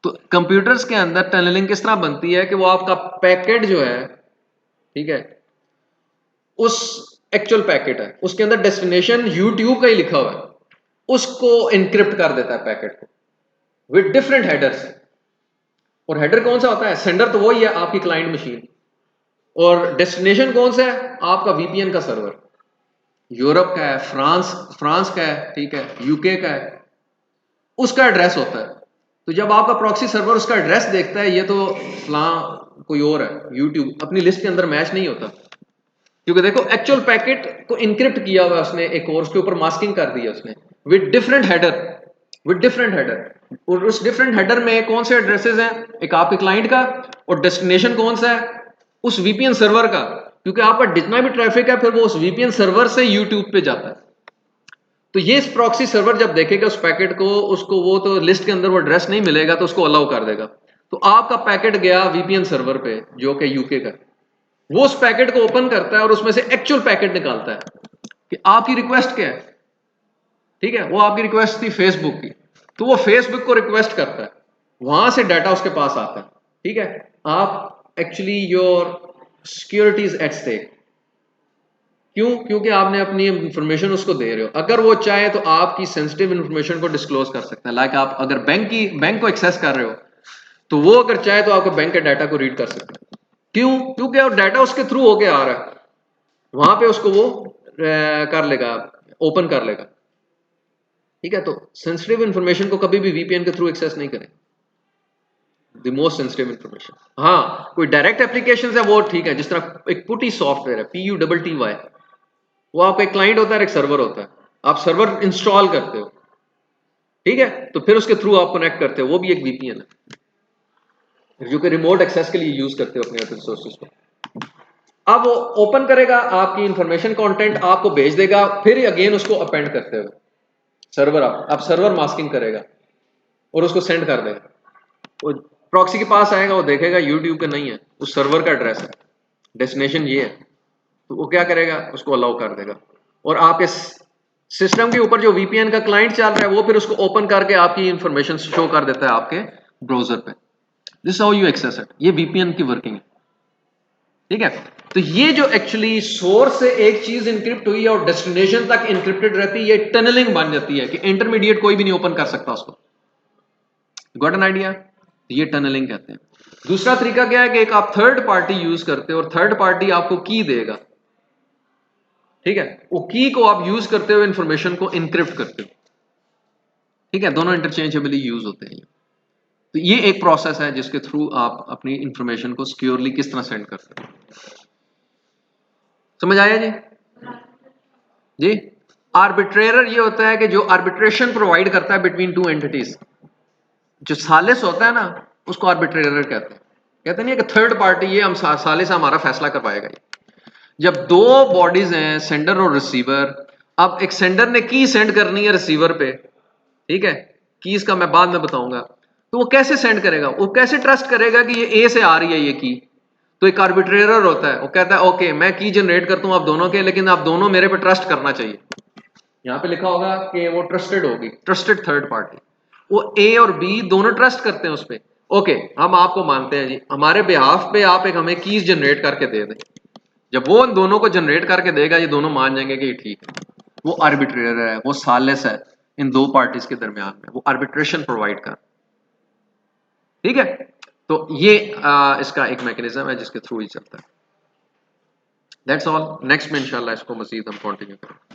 तो कंप्यूटर्स के अंदर टनलिंग किस तरह बनती है कि वो आपका पैकेट जो है, ठीक है, उस एक्चुअल पैकेट है, उसके अंदर डेस्टिनेशन यूट्यूब का ही लिखा हुआ है, उसको इनक्रिप्ट कर देता है पैकेट को विद डिफरेंट हेडर्स। और हेडर कौन सा होता है? सेंडर तो वही है, आपकी क्लाइंट मशीन। और डेस्टिनेशन कौन सा है? आपका वीपीएन का सर्वर। यूरोप का है, फ्रांस का है, ठीक है, यूके का है, उसका एड्रेस होता है। तो जब आपका प्रॉक्सी सर्वर उसका एड्रेस देखता है, ये तो फलां कोई और है, यूट्यूब अपनी लिस्ट के अंदर मैच नहीं होता, क्योंकि देखो एक्चुअल पैकेट को इनक्रिप्ट किया हुआ है उसने एक और, उसके ऊपर मास्किंग कर दी है उसने with different header, with different header. और उस डिफरेंट हेडर में कौन से एड्रेसेस हैं? एक आपके क्लाइंट का, और डेस्टिनेशन कौन सा है? उस वीपीएन सर्वर का, क्योंकि आपका जितना भी ट्रैफिक है फिर वो उस वीपीएन सर्वर से यूट्यूब पे जाता है। तो ये प्रॉक्सी सर्वर जब देखेगा उस पैकेट को, उसको वो तो लिस्ट के अंदर वो एड्रेस नहीं मिलेगा तो उसको अलाउ कर देगा। तो आपका पैकेट गया वीपीएन सर्वर पे जो कि यूके का, वो उस पैकेट को ओपन करता है और उसमें से एक्चुअल पैकेट निकालता है कि आपकी रिक्वेस्ट क्या है। ठीक है, वो आपकी रिक्वेस्ट थी फेसबुक की, तो वो फेसबुक को रिक्वेस्ट करता है, वहां से डाटा उसके पास आता है। ठीक है, आप actually your security is at stake. क्यों? क्योंकि आपने अपनी इंफॉर्मेशन उसको दे रहे हो। अगर वो चाहे तो आपकी सेंसिटिव इंफॉर्मेशन को डिस्क्लोज कर सकता है। लाइक आप अगर बैंक को एक्सेस कर रहे हो, तो वो अगर चाहे तो आपके बैंक के डाटा को रीड कर सकता है। क्यों? क्योंकि वो डाटा उसके थ्रू होके आ रहा है, वहां पे उसको वो कर लेगा, ओपन कर लेगा। ठीक है, तो सेंसिटिव इंफॉर्मेशन को कभी भी वीपीएन के थ्रू एक्सेस नहीं करें, द मोस्ट सेंसिटिव इंफॉर्मेशन। हाँ, कोई डायरेक्ट एप्लीकेशन है वो ठीक है, जिस तरह एक पुटी सॉफ्टवेयर है, PUTTY, वो आपका एक क्लाइंट होता है, एक सर्वर होता है, आप सर्वर इंस्टॉल करते हो, ठीक है, तो फिर उसके थ्रू आप कनेक्ट करते हो, वो भी एक वीपीएन है जो कि रिमोट एक्सेस के लिए यूज करते हो अपने रिसोर्सेज को। अब वो ओपन करेगा, आपकी इंफॉर्मेशन कंटेंट आपको भेज देगा, फिर अगेन उसको अपेंड करते हो सर्वर, आप सर्वर मास्किंग करेगा और उसको सेंड कर देगा। वो प्रॉक्सी के पास आएगा, वो देखेगा यूट्यूब का नहीं है, उस सर्वर का एड्रेस है, डेस्टिनेशन ये है, तो वो क्या करेगा? उसको अलाउ कर देगा। और आपके सिस्टम के ऊपर जो वीपीएन का क्लाइंट चल रहा है वो फिर उसको ओपन करके आपकी इंफॉर्मेशन शो कर देता है आपके ब्राउजर पे। This how you access it. ये वीपीएन की वर्किंग है, ठीक है। तो ये जो एक्चुअली सोर्स से एक चीज इंक्रिप्ट हुई है और डेस्टिनेशन तक इंक्रिप्टेड रहती है, ये टनलिंग बन जाती है कि इंटरमीडिएट कोई भी नहीं ओपन कर सकता उसको। Got an idea? ये टनलिंग कहते हैं। दूसरा तरीका क्या है कि एक आप थर्ड पार्टी यूज करते हो और थर्ड पार्टी आपको की देगा, ठीक है। वो की को आप यूज करते हुए इंफॉर्मेशन को इनक्रिप्ट करते हो, ठीक है। दोनों इंटरचेंजेबली यूज होते हैं। तो ये एक प्रोसेस है जिसके थ्रू आप अपनी इंफॉर्मेशन को सिक्योरली किस तरह सेंड करते हो। समझ आया जी? जी। आर्बिट्रेटर ये होता है कि जो आर्बिट्रेशन प्रोवाइड करता है बिटवीन टू एंटिटीज। जो सालिस होता है ना उसको आर्बिट्रेटर कहते हैं। कहते नहीं है कि थर्ड पार्टी ये हम सालिस हमारा फैसला करवाएगा। जब दो बॉडीज हैं, सेंडर और रिसीवर, अब एक सेंडर ने की सेंड करनी है रिसीवर पे, ठीक है। कीज का मैं बाद में बताऊंगा। तो वो कैसे सेंड करेगा, वो कैसे ट्रस्ट करेगा कि ये ए से आ रही है ये की। तो एक आर्बिट्रेटर होता है, वो कहता है ओके मैं की जनरेट करता हूं आप दोनों के, लेकिन आप दोनों मेरे पे ट्रस्ट करना चाहिए। यहां पे लिखा होगा कि वो ट्रस्टेड होगी, ट्रस्टेड थर्ड पार्टी। वो ए और बी दोनों ट्रस्ट करते हैं उस पर। ओके हम आपको मानते हैं जी, हमारे बिहाफ पे आप एक हमें कीज जनरेट करके दे दें। जब वो इन दोनों को जनरेट करके देगा ये दोनों मान जाएंगे कि ठीक है। वो आर्बिट्रेटर है, वो सालिस है इन दो पार्टीज के दरमियान में, वो आर्बिट्रेशन प्रोवाइड कर, ठीक है। तो ये इसका एक मैकेनिज्म है जिसके थ्रू ही चलता है। That's all. नेक्स्ट में इंशाल्लाह इसको मजीद हम कंटिन्यू करें।